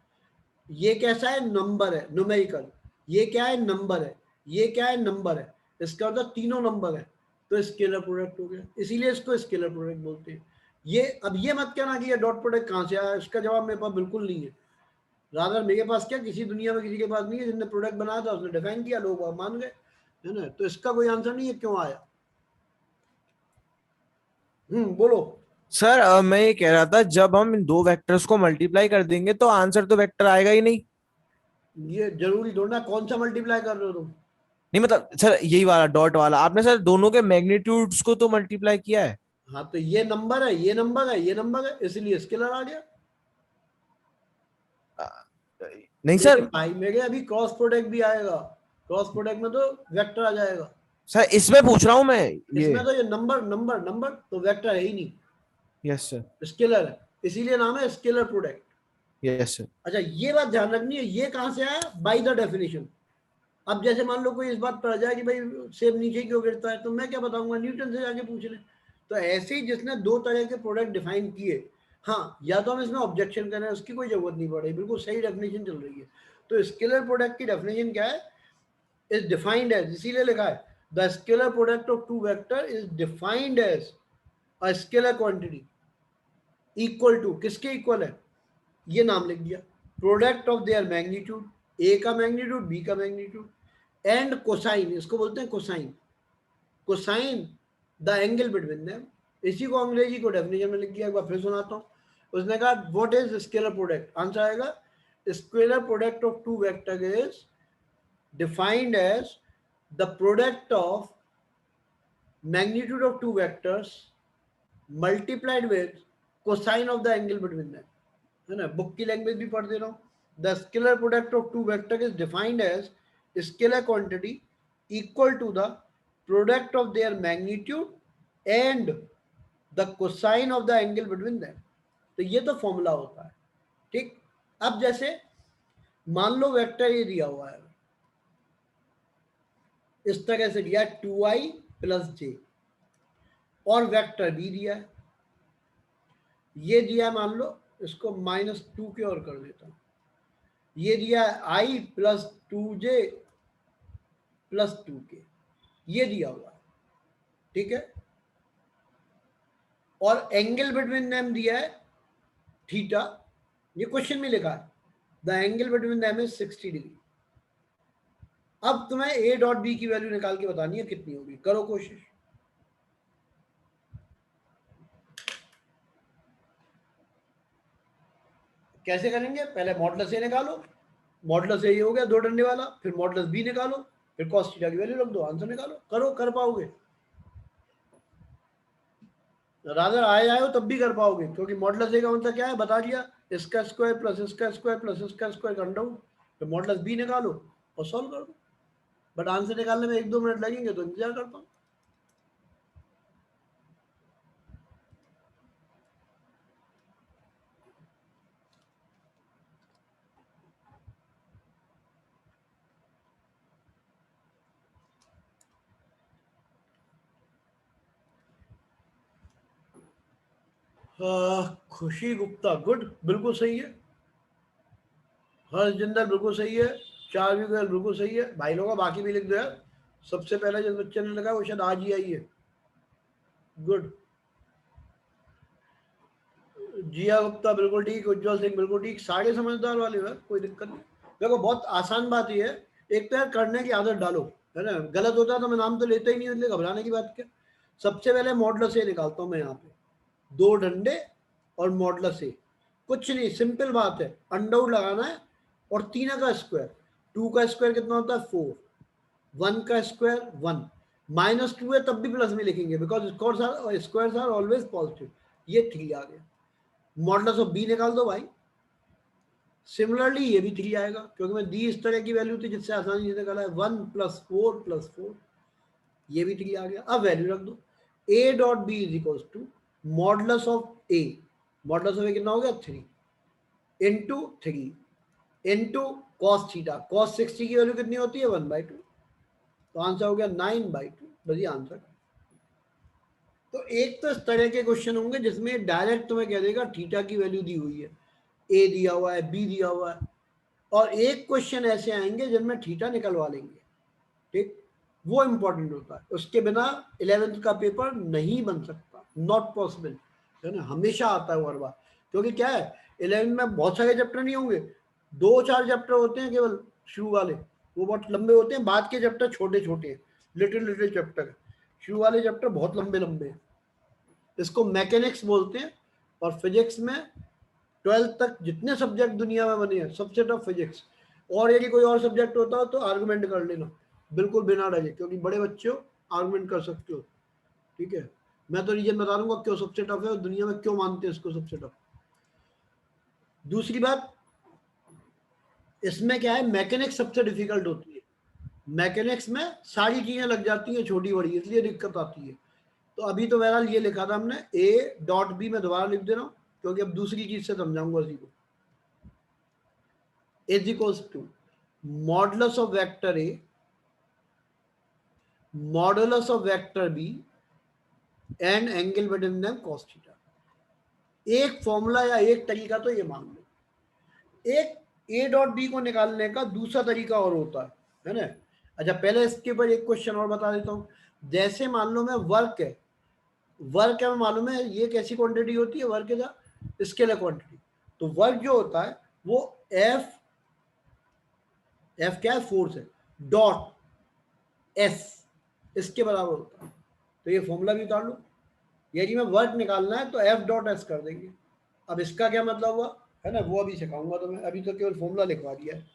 ये कैसा है, नंबर है, न्यूमेरिकल। ये क्या है, नंबर है। ये क्या है, नंबर है। इसका मतलब तीनों नंबर है, तो स्केलर प्रोडक्ट हो गया, इसीलिए इसको स्केलर प्रोडक्ट बोलते हैं। ये अब ये मत कहना कि ये डॉट प्रोडक्ट कहाँ से आया, इसका जवाब मेरे पास बिल्कुल नहीं है। रादर मेरे पास क्या, किसी दुनिया में किसी के पास नहीं है जिसने प्रोडक्ट बनाया था, उसने डिफाइन किया, लोग मान गए, है ना। तो इसका कोई आंसर नहीं है क्यों आया। बोलो। सर मैं ये कह रहा था, जब हम इन दो वेक्टर्स को मल्टीप्लाई कर देंगे तो आंसर तो वेक्टर आएगा ही नहीं। ये जरूरी ढूंढना कौन सा मल्टीप्लाई कर रहे हो तुम। नहीं मतलब सर यही वाला डॉट वाला, आपने सर दोनों के मैग्नीट्यूड्स को तो मल्टीप्लाई किया है। हाँ तो ये नंबर है, ये नंबर है, ये नंबर है, इसलिए स्केलर आ गया। नहीं सर, भाई मेरे अभी क्रॉस प्रोडक्ट भी आएगा, क्रॉस प्रोडक्ट में तो वेक्टर आ जाएगा। सर इसमें पूछ रहा हूं मैं इसमें तो ये नंबर नंबर नंबर तो वेक्टर है ही नहीं। यस सर, स्केलर है, इसीलिए नाम है स्केलर प्रोडक्ट। Yes sir. अच्छा ये बात ध्यान रखनी है, ये कहां से आया, बाय द डेफिनेशन। अब जैसे मान लो कोई इस बात पर आ जाए कि भाई सेब नीचे क्यों गिरता है, तो मैं क्या बताऊंगा, न्यूटन से जाके पूछ ले। तो ऐसे ही जिसने दो तरह के प्रोडक्ट डिफाइन किए, हाँ या तो हम इसमें ऑब्जेक्शन कर रहे हैं, उसकी कोई जरूरत नहीं पड़ रही, बिल्कुल सही डेफिनेशन चल रही है। तो स्केलर प्रोडक्ट की डेफिनेशन क्या है, इज डिफाइंड एज, इसीलिए लिखा है the scalar product of two vector is defined as a scalar quantity equal to, किसके इक्वल है, ये नाम लिख दिया, product of their magnitude, A का मैग्नीट्यूड बी का मैग्नीट्यूड, एंड कोसाइन, इसको बोलते हैं cosine, cosine the angle between them. इसी को अंग्रेजी को डेफिनेशन में लिख दिया, एक बार फिर सुनाता हूँ। उसने कहा what is scalar product, answer आएगा scalar product of two vector is defined as the product of magnitude of two vectors multiplied with cosine of the angle between them, है ना। बुक की लैंग्वेज भी पढ़ दे रहा हूँ। The scalar product of two vector is defined as scalar quantity equal to the product of their magnitude and the cosine of the angle between them. तो ये तो फॉर्मूला होता है, ठीक। अब जैसे मान लो वेक्टर ये दिया हुआ है, इस तरह से दिया 2i + j, और वेक्टर भी दिया है, ये दिया मान लो, इसको -2 की ओर कर देता हूं, ये दिया है i + 2j + 2k, ये दिया हुआ है, ठीक है। और एंगल बिटवीन देम दिया है थीटा, ये क्वेश्चन में लिखा है the angle between them is 60 degree. अब तुम्हें a डॉट b की वैल्यू निकाल के बतानी है कितनी होगी, करो कोशिश। कैसे करेंगे, पहले मॉडुलस a निकालो, मॉडुलस a ये हो गया दो डंडे वाला, फिर मॉडुलस b निकालो, फिर cos थीटा की वैल्यू रख दो, आंसर निकालो, करो, कर पाओगे। रादर आए हो तब भी कर पाओगे, क्योंकि मॉडुलस a का मतलब क्या है बता दिया, इसका स्क्वायर प्लस इसका स्क्वायर प्लस इसका स्क्वायर का अंडर रूट, फिर मॉडुलस b निकालो और सॉल्व कर दो। बट आंसर निकालने में 1-2 मिनट लगेंगे, तो इंतजार करता हूँ। खुशी गुप्ता, गुड, बिल्कुल सही है। हर्ष जिंदल बिल्कुल सही है। चार बिल्कुल सही है। भाई लोगों बाकी भी लिख दो यार। सबसे पहले जिस बच्चे ने लगा वो शायद आज ही आई है। गुड। जिया गुप्ता बिल्कुल ठीक, उज्जवल सिंह बिल्कुल ठीक, सारे समझदार वाले हैं, कोई दिक्कत नहीं। देखो बहुत आसान बात ही है, एक तो यार करने की आदत डालो, है ना। गलत होता है तो मैं नाम तो लेता ही नहीं, इसलिए घबराने की बात क्या। सबसे पहले मॉडुलस ए निकालता हूँ मैं यहाँ पे, दो डंडे और मॉडुलस ए, कुछ नहीं, सिंपल बात है, अंडर लगाना है और 3 का स्क्वायर, 2 का स्क्वायर कितना होता है 4, 1 का स्क्वायर 1, -2 है तब भी प्लस में लिखेंगे because squares are always positive. ये 3 आ गया। मॉडुलस ऑफ बी निकाल दो भाई, सिमिलरली ये भी 3 आएगा, क्योंकि मैं दी इस तरह की वैल्यू थी जिससे आसानी से निकाला है, 1 + 4 + 4, ये भी 3 आ गया। अब वैल्यू रख दो, a dot b is equal to modulus of a modulus of A कितना हो गया 3 into 3 into cos theta, cos 60 की वैल्यू कितनी होती है 1/2, तो आंसर हो गया 9/2, बस ये आंसर। तो एक तो इस तरह के क्वेश्चन होंगे जिसमें डायरेक्ट तुम्हें कह देगा थीटा की वैल्यू दी हुई है, ए दिया हुआ है, बी दिया हुआ है, और एक क्वेश्चन ऐसे आएंगे जिनमें थीटा निकलवा लेंगे, ठीक, वो इंपॉर्टेंट होता है, उसके बिना 11th का पेपर नहीं बन सकता, नॉट पॉसिबल, है ना, हमेशा आता है वो हर बार, क्योंकि क्या है 11th में बहुत सारे चैप्टर नहीं होंगे, 2-4 चैप्टर होते हैं केवल शुरू वाले, वो बहुत लंबे होते हैं, बाद के चैप्टर छोटे छोटे हैं, लिटिल चैप्टर, शुरू वाले चैप्टर बहुत लंबे लंबे हैं, इसको मैकेनिक्स बोलते हैं। और फिजिक्स में 12th तक जितने सब्जेक्ट दुनिया में बने हैं सबसे टफ फिजिक्स, और यदि कोई और सब्जेक्ट होता हो तो आर्गुमेंट कर लेना बिल्कुल बिना डरे, क्योंकि बड़े बच्चे हो आर्गुमेंट कर सकते हो, ठीक है। मैं तो रीजन बता दूंगा क्यों सबसे टफ है और दुनिया में क्यों मानते हैं इसको सबसे टफ। दूसरी बात, इसमें क्या है, मैकेनिक्स सबसे डिफिकल्ट होती है, मैकेनिक्स में सारी चीजें लग जाती हैं छोटी बड़ी, इसलिए दिक्कत आती है। तो अभी तो बहरहाल ये लिखा था हमने A.B, में दोबारा लिख दे रहा हूं क्योंकि अब दूसरी चीज से समझाऊंगा इसी को, is equals to modulus of vector A modulus of vector B and angle between them cos theta. एक फॉर्मूला या एक तरीका तो ये मान लो, एक A.B को निकालने का दूसरा तरीका और होता है ना। अच्छा, पहले इसके ऊपर एक क्वेश्चन और बता देता हूँ, जैसे मान लो मैं वर्क है मैं मालूम है ये कैसी क्वांटिटी होती है, वर्क इज स्केलर क्वांटिटी, तो वर्क जो होता है वो एफ क्या है, फोर्स है, डॉट एस इसके बराबर होता है। तो ये फॉर्मूला भी उतार लो, यदि मैं वर्क निकालना है तो एफ डॉट एस कर देंगे। अब इसका क्या मतलब हुआ, है ना, वो अभी सिखाऊंगा, तो मैं अभी तो केवल फॉर्मूला लिखवा दिया है,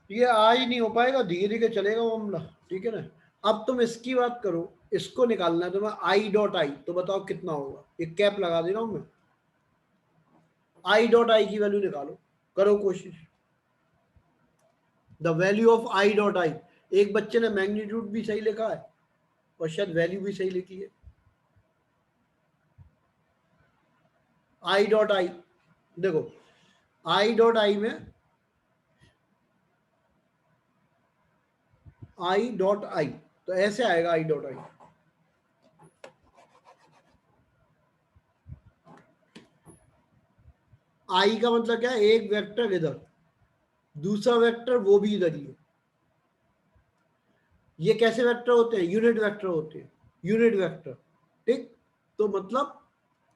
ये आज ही नहीं हो पाएगा, धीरे धीरे चलेगा मामला, ठीक है ना। अब तुम इसकी बात करो, इसको निकालना है तो मैं आई डॉट आई, तो बताओ कितना होगा, एक कैप लगा दे रहा हूं मैं, आई डॉट आई की वैल्यू निकालो, करो कोशिश, the value of I dot I. एक बच्चे ने मैग्नीट्यूड भी सही लिखा है और शायद वैल्यू भी सही लिखी है, आई डॉट आई, देखो आई डॉट आई में आई डॉट आई, तो ऐसे आएगा आई डॉट आई, आई का मतलब क्या है, एक वेक्टर इधर, दूसरा वेक्टर वो भी इधर ही है। ये कैसे वेक्टर होते हैं, यूनिट वेक्टर होते हैं, यूनिट वेक्टर, ठीक। तो मतलब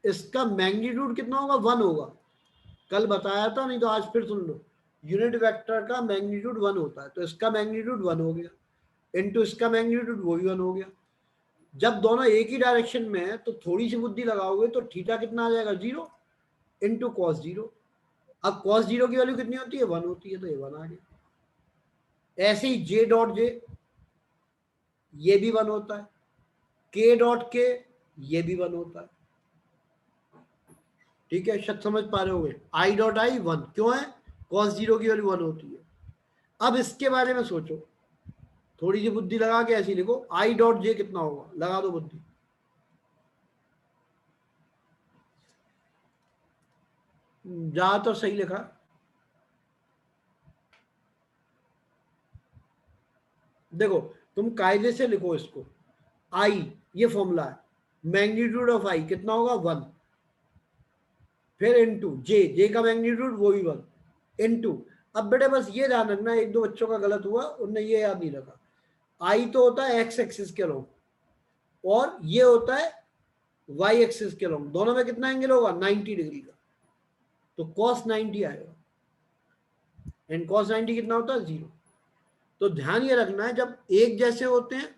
इसका मैग्नीट्यूड कितना होगा, 1 होगा, कल बताया था, नहीं तो आज फिर सुन लो, यूनिट वेक्टर का मैग्नीट्यूड 1 होता है, तो इसका मैग्नीट्यूड 1 हो गया, इनटू इसका मैग्नीट्यूड वो भी 1 हो गया। जब दोनों एक ही डायरेक्शन में है तो थोड़ी सी बुद्धि लगाओगे तो थीटा कितना आ जाएगा, 0 इंटू कॉस 0। अब कॉस 0 की वैल्यू कितनी होती है, 1 होती है, तो ये 1 आ गया। ऐसे ही जे डॉट जे, ये भी 1 होता है, के डॉट के, ये भी 1 होता है, ठीक है, शायद समझ पा रहे होगे, आई डॉट आई 1 क्यों है, कॉस 0 की वैल्यू 1 होती है। अब इसके बारे में सोचो, थोड़ी सी बुद्धि लगा के ऐसी लिखो, आई डॉट जे कितना होगा, लगा दो बुद्धि, ज्यादातर सही लिखा, देखो तुम कायदे से लिखो इसको, आई ये फॉर्मूला है, मैग्नीट्यूड ऑफ आई कितना होगा 1, फिर इनटू जे का मैग्नीट्यूड वो भी 1 इनटू, अब बेटे बस ये ध्यान रखना, एक दो बच्चों का गलत हुआ, उनने ये याद नहीं रखा, आई तो होता है एक्स एक्सिस के लॉन्ग और ये होता है वाई एक्सिस के लॉन्ग, दोनों में कितना एंगल होगा 90 डिग्री का, तो cos 90 आएगा, एंड cos 90 कितना होता है 0। तो ध्यान ये रखना है, जब एक जैसे होते हैं,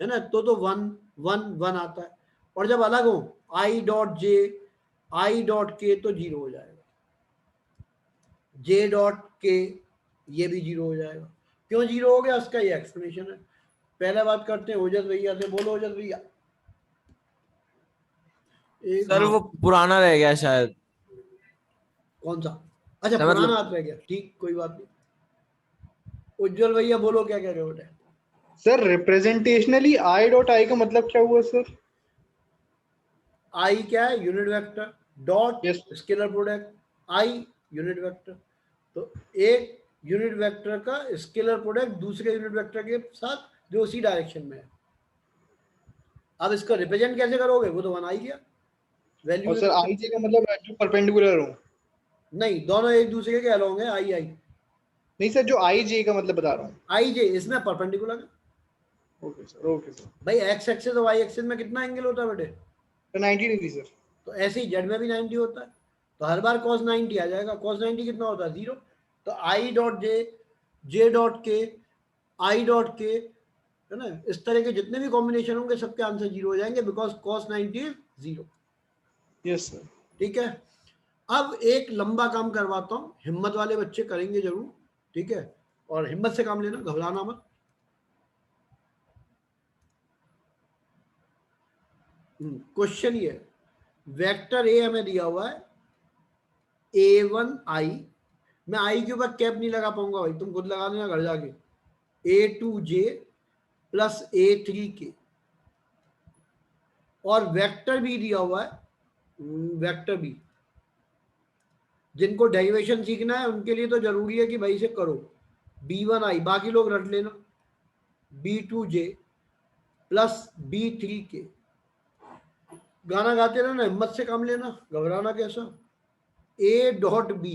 है ना, तो 1 1 1 आता है, और जब अलग हो I dot J I dot के तो 0 हो जाएगा, जे डॉट के ये भी 0 हो जाएगा। क्यों 0 हो गया, उसका ये एक्सप्लेनेशन है। पहले बात करते हैं ओजस भैया से, बोलो ओजस भैया। सर वो पुराना रह गया शायद, कौन सा, अच्छा मतलब पुराना हाथ रह गया, ठीक कोई बात नहीं। उज्जवल भैया बोलो क्या कह रहे हो बेटे। सर रिप्रेजेंटेशनली आई डॉट आई का मतलब क्या हुआ सर? आई क्या है, unit vector, dot Yes. Scalar product, I unit vector. तो एक यूनिट वेक्टर का स्केलर प्रोडक्ट दूसरे यूनिट वेक्टर के साथ जो उसी डायरेक्शन में है। अब इसको रिप्रेजेंट कैसे करोगे, वो तो बना ही गया वैल्यू। और सर आई जे का मतलब जो परपेंडिकुलर हो? नहीं, दोनों एक दूसरे के अलोंग है, आई आई। नहीं सर, जो आई जे का मतलब बता रहा हूँ। आई जे इसमें परपेंडिकुलर है। Okay sir, okay sir. भाई एक्स एक्सिस और वाई एक्सिस में कितना एंगल होता है बेटे? तो 90 डिग्री सर। तो ऐसे ही जेड में भी 90 होता है, तो हर बार cos 90 आ जाएगा। cos 90 कितना होता है, 0। तो I dot J, J dot के, आई डॉट के, है ना, इस तरह के जितने भी कॉम्बिनेशन होंगे सबके आंसर 0 हो जाएंगे, because cos 90 is 0। Yes sir. ठीक है, अब एक लंबा काम करवाता हूँ, हिम्मत वाले बच्चे करेंगे जरूर, ठीक है, और हिम्मत से काम लेना, घबराना मत। क्वेश्चन ये है, वेक्टर ए हमें दिया हुआ है a1 i, मैं आई के ऊपर कैप नहीं लगा पाऊंगा भाई, तुम खुद लगा लेना घर जाके, a2j प्लस a3k, और वेक्टर भी दिया हुआ है, वेक्टर भी, जिनको डेरिवेशन सीखना है उनके लिए तो जरूरी है कि भाई से करो, b1i, बाकी लोग रट लेना, b2j प्लस b3k। गाना गाते रहना, हिम्मत से काम लेना, घबराना कैसा। a dot b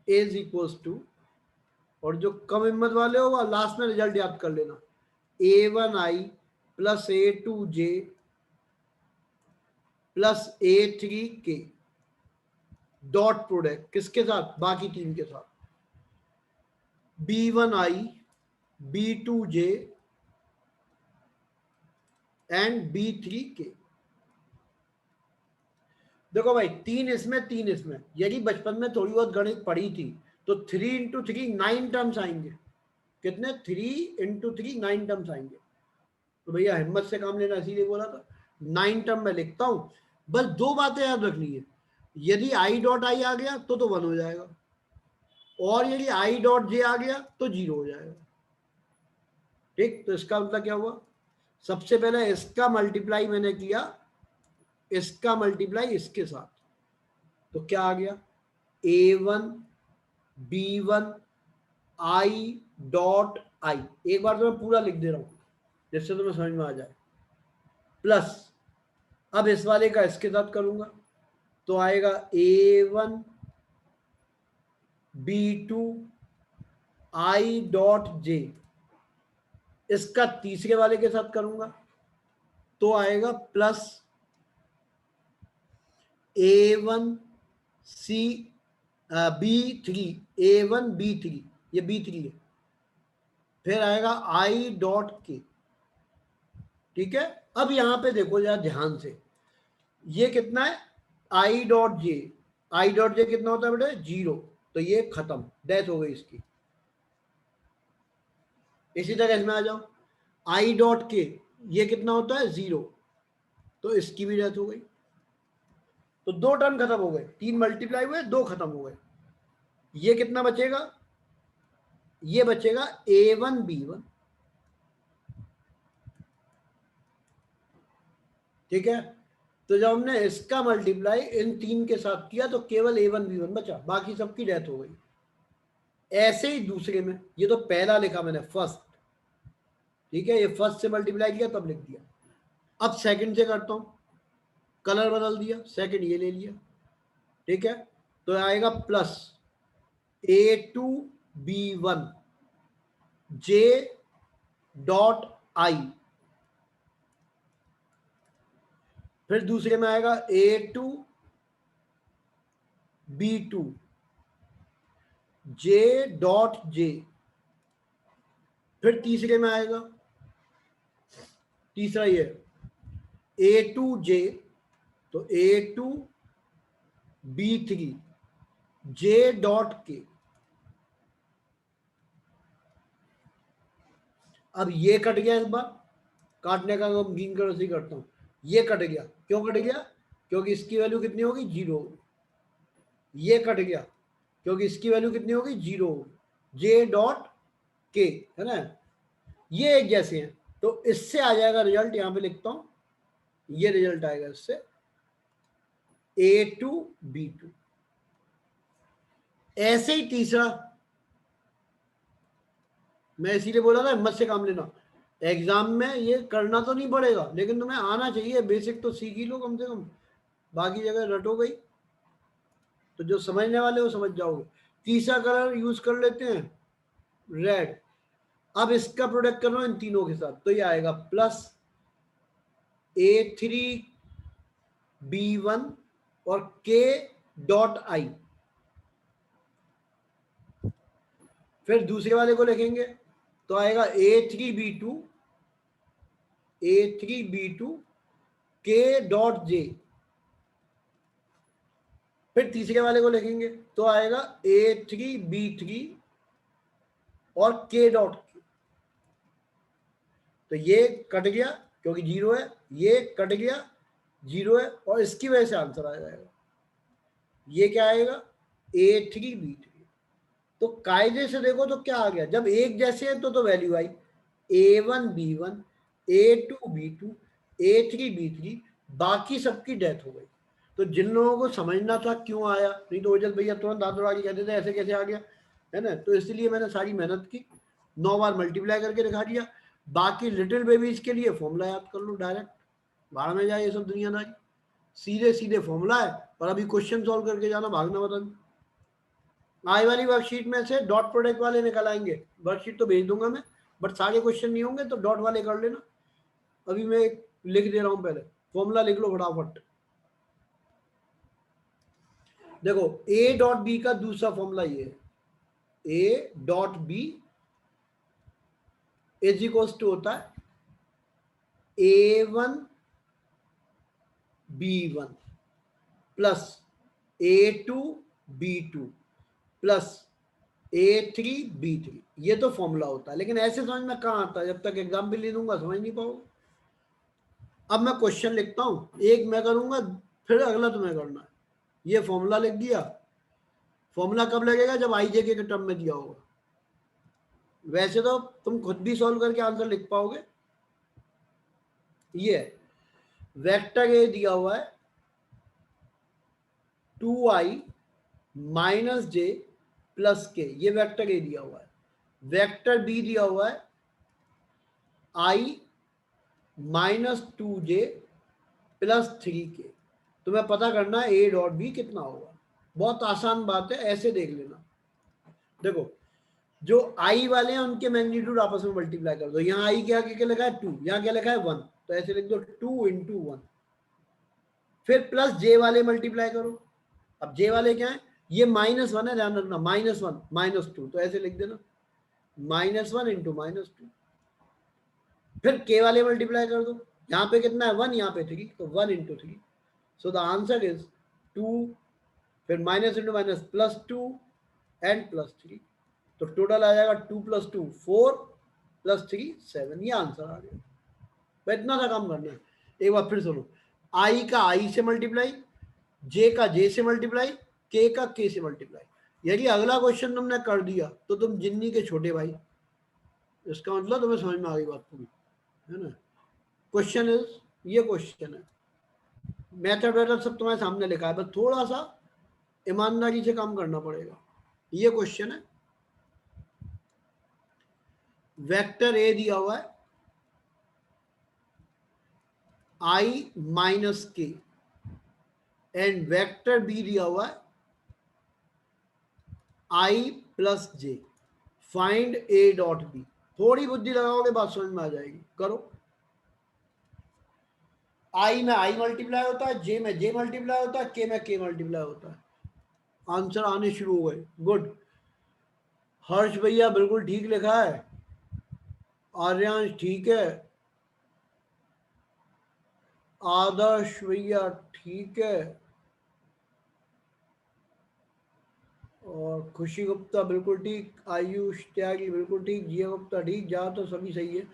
is equals to, और जो कम हिम्मत वाले हो वह लास्ट में रिजल्ट याद कर लेना, a1i plus a2j plus a3k dot product किसके साथ, बाकी तीन के साथ, b1i b2j एंड b3k। देखो भाई, तीन इसमें तीन इसमें, यदि बचपन में थोड़ी बहुत गणित पढ़ी थी तो 3 इंटू 3 9 टर्म्स आएंगे। कितने, 3 इंटू 3 9 टर्म्स आएंगे। तो भैया हिम्मत से काम लेना, इसीलिए बोला था 9 टर्म में लिखता हूं। बस दो बातें याद रखनी है, यदि आई डॉट आई आ गया तो 1 हो जाएगा, और यदि आई डॉट जे आ गया तो 0 हो जाएगा। ठीक, तो इसका मतलब क्या हुआ, सबसे पहले इसका मल्टीप्लाई मैंने किया, इसका मल्टीप्लाई इसके साथ, तो क्या आ गया, a1 b1 i dot I. एक बार तो मैं पूरा लिख दे रहा हूं जिससे तुम्हें समझ में आ जाए, प्लस अब इस वाले का इसके साथ करूंगा तो आएगा a1 b2 i dot j, इसका तीसरे वाले के साथ करूंगा तो आएगा plus a1 c b3, a1 b3, ये b3 है, फिर आएगा i डॉट k। ठीक है, अब यहां पे देखो जरा ध्यान से, ये कितना है, i dot j, i dot j कितना होता है बेटे, 0, तो ये खत्म, डेथ हो गई इसकी। इसी तरह इसमें आ जाओ, i डॉट k, ये कितना होता है, 0, तो इसकी भी डेथ हो गई। तो 2 टर्म खत्म हो गए, 3 मल्टीप्लाई हुए, 2 खत्म हो गए। ये कितना बचेगा, ये बचेगा a1 b1। ठीक है, तो जब हमने इसका मल्टीप्लाई इन 3 के साथ किया तो केवल a1 b1 बचा, बाकी सबकी डेथ हो गई। ऐसे ही दूसरे में, ये तो पहला लिखा मैंने, फर्स्ट, ठीक है, ये फर्स्ट से मल्टीप्लाई किया तब लिख दिया। अब सेकंड से करता हूं, कलर बदल दिया, सेकंड ये ले लिया। ठीक है, तो आएगा plus a2 b1 j dot I, फिर दूसरे में आएगा a2 b2 j dot j, फिर तीसरे में आएगा, तीसरा ये a2j, तो a2 b3 j dot k। अब ये कट गया, इस बार काटने का काम गिन कर उसी करता हूं, ये कट गया, क्यों कट गया, क्योंकि इसकी वैल्यू कितनी होगी, 0 होगी। ये कट गया क्योंकि इसकी वैल्यू कितनी होगी, 0 होगी, जे डॉट के, है ना, ये एक जैसे हैं, तो इससे आ जाएगा रिजल्ट, यहां पे लिखता हूं ये रिजल्ट आएगा इससे A2 B2। ऐसे ही तीसरा, मैं इसीलिए बोला था हिम्मत से काम लेना, एग्जाम में ये करना तो नहीं पड़ेगा लेकिन तुम्हें आना चाहिए, बेसिक तो सीख ही लो कम से कम, बाकी जगह रटो गई तो जो समझने वाले हो समझ जाओगे। तीसरा कलर यूज कर लेते हैं रेड। अब इसका प्रोडक्ट कर रहा हूं इन तीनों के साथ, तो ये आएगा प्लस A3 B1 और K डॉट आई। फिर दूसरे वाले को लिखेंगे तो आएगा A3 B2 K dot J. फिर तीसरे वाले को लिखेंगे तो आएगा A3 B3 और K डॉट के। तो ये कट गया क्योंकि जीरो है, ये कट गया जीरो है, और इसकी वजह से आंसर आ जाएगा। ये क्या आएगा A3 B3। तो कायदे से देखो तो क्या आ गया, जब एक जैसे है तो वैल्यू आई A1 B1 A2 B2 A3 B3, बाकी सबकी डेथ हो गई। तो जिन लोगों को समझना था क्यों आया, नहीं तो ओजस भैया तुरंत हाथ उड़ा के कहते थे ऐसे कैसे आ गया, है ना। तो इसलिए मैंने सारी मेहनत की, 9 बार मल्टीप्लाई करके दिखा दिया। बाकी लिटिल बेबीज के लिए फॉर्मूला याद कर लो डायरेक्ट, बाहर में जाए ये सब दुनियादारी, सीधे सीधे फॉर्मूला है। और अभी क्वेश्चन सॉल्व करके जाना, भागना बता। आई वाली वर्कशीट में से डॉट प्रोडक्ट वाले निकल आएंगे, वर्कशीट तो भेज दूंगा मैं, बट सारे क्वेश्चन नहीं होंगे तो डॉट वाले कर लेना। अभी मैं लिख दे रहा हूं, पहले फॉर्मूला लिख लो फटाफट। देखो A डॉट बी का दूसरा फॉर्मूला ये है, A dot B is equal to होता है A1 B1 plus A2 B2 plus A3 B3। ये तो फॉर्मूला होता है, लेकिन ऐसे समझ में कहाँ आता है, जब तक एग्जाम भी ले लूंगा समझ नहीं पाओगे। अब मैं क्वेश्चन लिखता हूं, एक मैं करूंगा फिर अगला तुम्हें करना है। ये फॉर्मूला लिख दिया। फॉर्मूला कब लगेगा, जब आई जे के टर्म में दिया होगा। वैसे तो तुम खुद भी सॉल्व करके आंसर लिख पाओगे। ये वेक्टर ए दिया हुआ है 2i माइनस जे प्लस के, ये वेक्टर ए दिया हुआ है। वेक्टर बी दिया हुआ है i minus 2j plus 3k। तुम्हें पता करना है ए डॉट बी कितना होगा। बहुत आसान बात है, ऐसे देख लेना। देखो जो i वाले हैं उनके मैग्नीट्यूड आपस में मल्टीप्लाई कर दो। यहाँ i के आगे क्या लिखा है 2, यहाँ क्या लिखा है 1, तो ऐसे लिख दो 2 इंटू 1। फिर प्लस j वाले मल्टीप्लाई करो। अब j वाले क्या है, ये -1 है, ध्यान रखना, -1 -2, तो ऐसे लिख देना -1 इंटू -2। फिर k वाले मल्टीप्लाई कर दो, यहाँ पे कितना है 1, यहाँ पे 3, तो 1 into 3। So the answer is 2, फिर माइनस इंटू माइनस +2 एंड +3, तो टोटल आ जाएगा 2 + 2 4 + 3 7। ये आंसर आ गया। तो इतना सा काम करना है। एक बार फिर सुनो, i का i से मल्टीप्लाई, j का j से मल्टीप्लाई, k का k से मल्टीप्लाई। यदि अगला क्वेश्चन तुमने कर दिया तो तुम जिन्नी के छोटे भाई। इसका मतलब तुम्हें समझ में आ गई बात पूरी, है ना। क्वेश्चन इज, ये क्वेश्चन है, मेथड वेथड सब तुम्हारे सामने लिखा है, बस थोड़ा सा ईमानदारी से काम करना पड़ेगा। ये क्वेश्चन है, वेक्टर ए दिया हुआ है i minus K and vector B दिया हुआ है i plus J. Find A dot B. थोड़ी बुद्धि लगाओगे बात समझ में आ जाएगी, करो। i में i मल्टीप्लाई होता है, j में j मल्टीप्लाई होता है, k में k मल्टीप्लाई होता है। आंसर आने शुरू हो गए, गुड। हर्ष भैया बिल्कुल ठीक लिखा है, आर्यांश ठीक है, आदर्श भैया ठीक है, और खुशी गुप्ता बिल्कुल ठीक, आयुष त्यागी बिल्कुल ठीक, जिया गुप्ता ठीक, जा तो सभी सही है।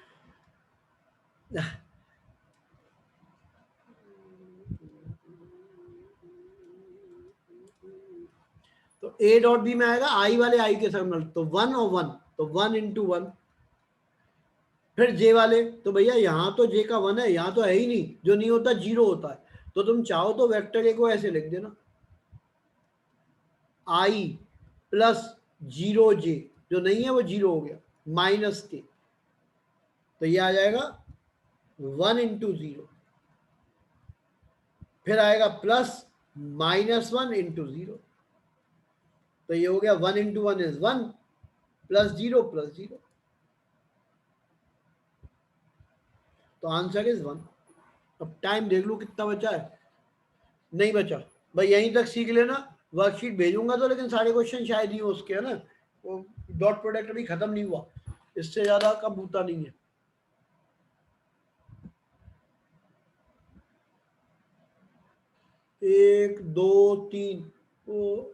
तो ए डॉट बी में आएगा आई वाले आई के संग, तो 1 और 1, तो 1 इंटू 1 फिर जे वाले, तो भैया यहाँ तो जे का 1 है, यहाँ तो है ही नहीं, जो नहीं होता 0 होता है, तो तुम चाहो तो वेक्टर ए को ऐसे लिख देना, i प्लस 0j, जो नहीं है वो 0 हो गया, माइनस के, तो ये आ जाएगा 1 इंटू 0, फिर आएगा प्लस -1 इंटू 0, तो ये हो गया 1 इंटू 1 इज 1 प्लस 0 प्लस 0, तो आंसर इज 1। अब टाइम देख लो कितना बचा है, नहीं बचा भाई, यहीं तक सीख लेना, वर्कशीट भेजूंगा तो, लेकिन सारे क्वेश्चन शायद ही हो उसके, है ना, वो डॉट प्रोडक्ट अभी खत्म नहीं हुआ, इससे ज्यादा का बूता नहीं है। एक दो तीन, वो